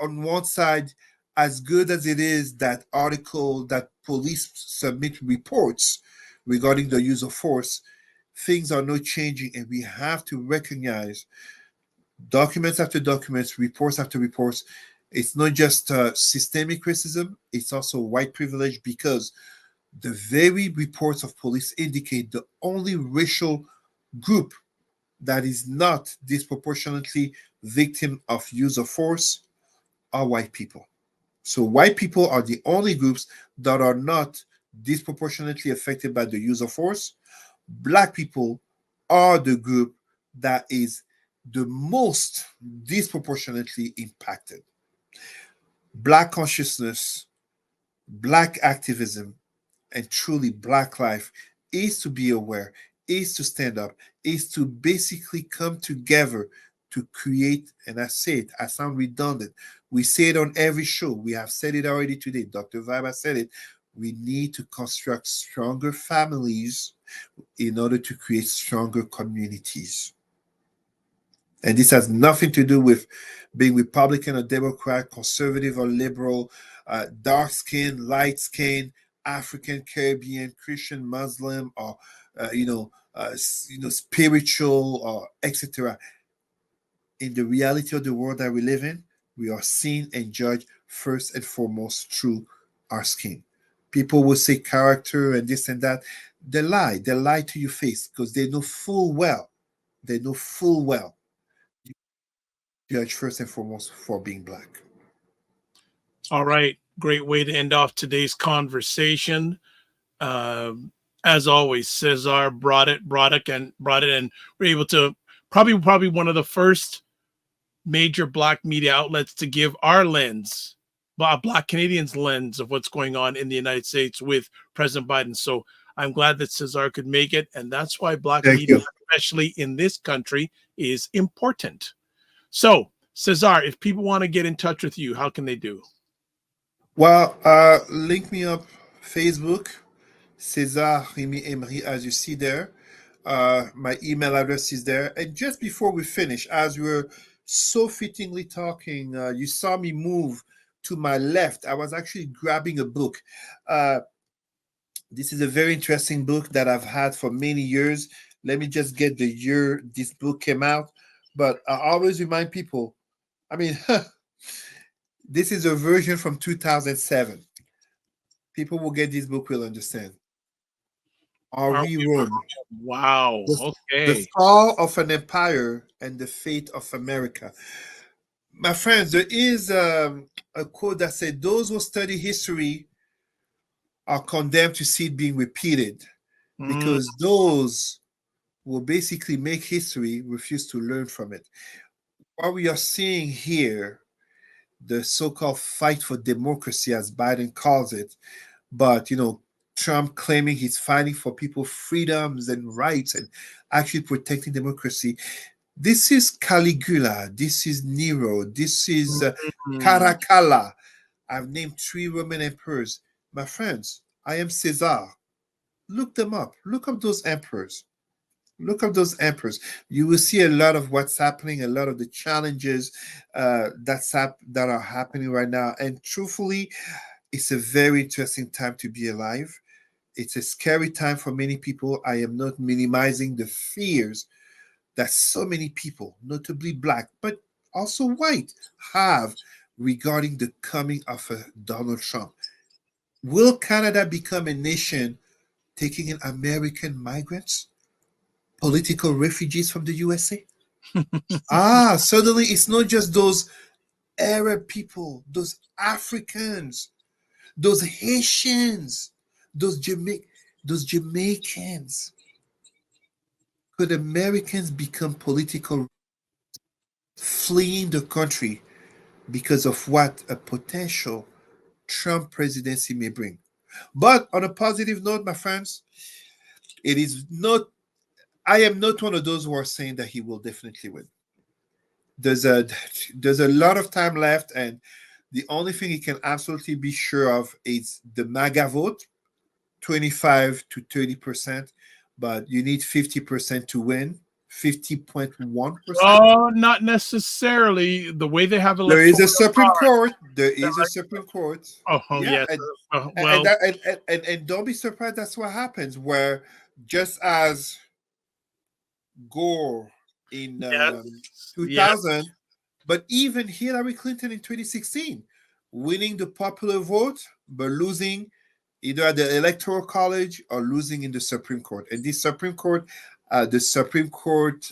on one side, as good as it is that article that police submit reports regarding the use of force, things are not changing, and we have to recognize documents after documents, reports after reports. It's not just systemic racism, it's also white privilege, because the very reports of police indicate the only racial group that is not disproportionately victim of use of force are white people. So white people are the only groups that are not disproportionately affected by the use of force. Black people are the group that is the most disproportionately impacted. Black consciousness, Black activism, and truly Black life is to be aware, is to stand up, is to basically come together to create, and I say it, I sound redundant. We say it on every show. We have said it already today. Dr. Vibe said it. We need to construct stronger families in order to create stronger communities. And this has nothing to do with being Republican or Democrat, conservative or liberal, dark skin, light skin, African, Caribbean, Christian, Muslim, or spiritual, or etc. In the reality of the world that we live in, we are seen and judged first and foremost through our skin. People will say character and this and that. They lie. They lie to your face because they know full well. They know full well. Judge first and foremost for being Black. All right. Great way to end off today's conversation. As always, Cesar brought it, and we're able to probably one of the first major Black media outlets to give our lens, Black Canadians' lens of what's going on in the United States with President Biden. So I'm glad that Cesar could make it, and that's why Black media, especially in this country, is important. So, Cesar, if people want to get in touch with you, how can they do? Well, link me up Facebook, Cesar Remy Emery, as you see there. My email address is there. And just before we finish, as we were so fittingly talking, you saw me move to my left. I was actually grabbing a book. This is a very interesting book that I've had for many years. Let me just get the year this book came out. But I always remind people, I mean, this is a version from 2007. People will get this book will understand. Are we Rome? Wow. The fall of an empire and the fate of America. My friends, there is a quote that said, "Those who study history are condemned to see it being repeated, because those who basically make history refuse to learn from it." What we are seeing here, the so-called fight for democracy, as Biden calls it, but Trump claiming he's fighting for people's freedoms and rights and actually protecting democracy. This is Caligula. This is Nero. This is Caracalla. I've named 3 Roman emperors. My friends, I am Caesar. Look them up. Look up those emperors. Look up those emperors. You will see a lot of what's happening, a lot of the challenges that are happening right now. And truthfully, it's a very interesting time to be alive. It's a scary time for many people. I am not minimizing the fears that so many people, notably Black, but also white, have regarding the coming of a Donald Trump. Will Canada become a nation taking in American migrants, political refugees from the USA? Suddenly it's not just those Arab people, those Africans, those Haitians, those Jamaicans. Could Americans become political, fleeing the country because of what a potential Trump presidency may bring? But on a positive note, my friends, it is not, I am not one of those who are saying that he will definitely win. There's a lot of time left, and the only thing he can absolutely be sure of is the MAGA vote, 25 to 30%, but you need 50% to win. 50.1%. Oh, not necessarily. The way they have There is a electoral Supreme power. Court. There is a Supreme Court. Oh, Yeah, yes. and, Well, and don't be surprised. That's what happens. Where just as Gore in yes, 2000, but even Hillary Clinton in 2016, winning the popular vote but losing either at the Electoral College or losing in the Supreme Court. And this Supreme Court, the Supreme Court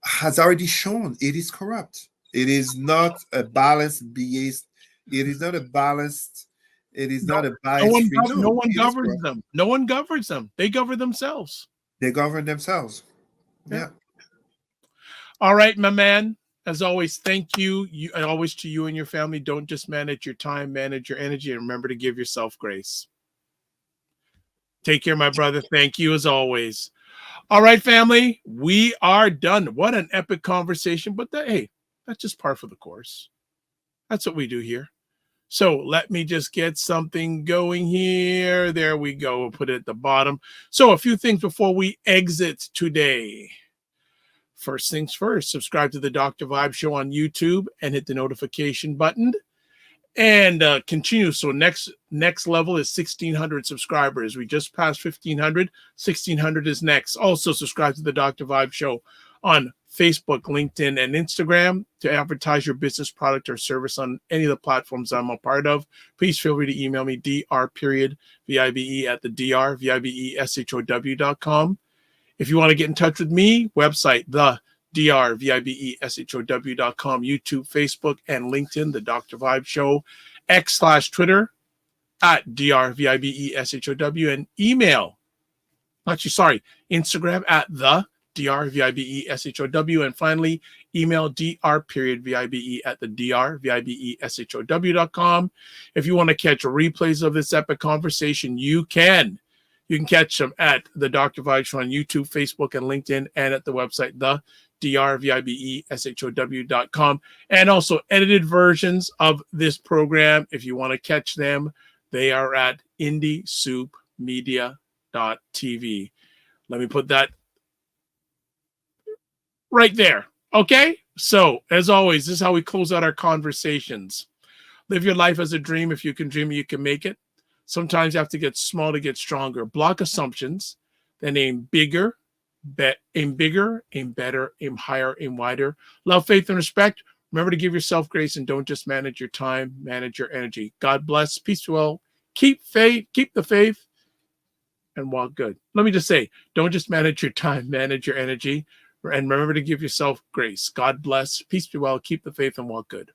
has already shown it is corrupt. It is not a balanced BS. It is not a balanced. It is not a biased. no one governs them. No one governs them. They govern themselves. They govern themselves. Yeah. All right, my man. As always, thank you. And always to you and your family. Don't just manage your time, manage your energy, and remember to give yourself grace. Take care, my brother. Thank you as always. All right, family, we are done. What an epic conversation. But hey, that's just par for the course. That's what we do here. So let me just get something going here. There we go. We'll put it at the bottom. So a few things before we exit today. First things first, subscribe to the Dr. Vibe Show on YouTube and hit the notification button. And continue. So next level is 1,600 subscribers. We just passed 1,500. 1,600 is next. Also subscribe to the Dr. Vibe Show on Facebook, LinkedIn, and Instagram to advertise your business, product, or service on any of the platforms I'm a part of. Please feel free to email me, dr.vibe at the drvibeshow.com. If you want to get in touch with me, website, the drvibeshow.com, YouTube, Facebook, and LinkedIn, The Dr. Vibe Show, X/Twitter at drvibeshow, and email, Instagram at the drvibeshow, and finally, email dr.vibe at the drvibeshow.com. If you want to catch replays of this epic conversation, you can. You can catch them at the Dr. Vibe Show on YouTube, Facebook, and LinkedIn, and at the website, the drvibeshow.com, and also edited versions of this program. If you want to catch them, they are at indiesoupmedia.tv. Let me put that right there. Okay? So, as always, this is how we close out our conversations. Live your life as a dream. If you can dream, you can make it. Sometimes you have to get small to get stronger. Block assumptions, then aim bigger, aim better, aim higher, aim wider. Love, faith, and respect. Remember to give yourself grace and don't just manage your time, manage your energy. God bless. Peace to all. Keep faith, keep the faith, and walk good. Let me just say, don't just manage your time, manage your energy, and remember to give yourself grace. God bless. Peace be well. Keep the faith and walk good.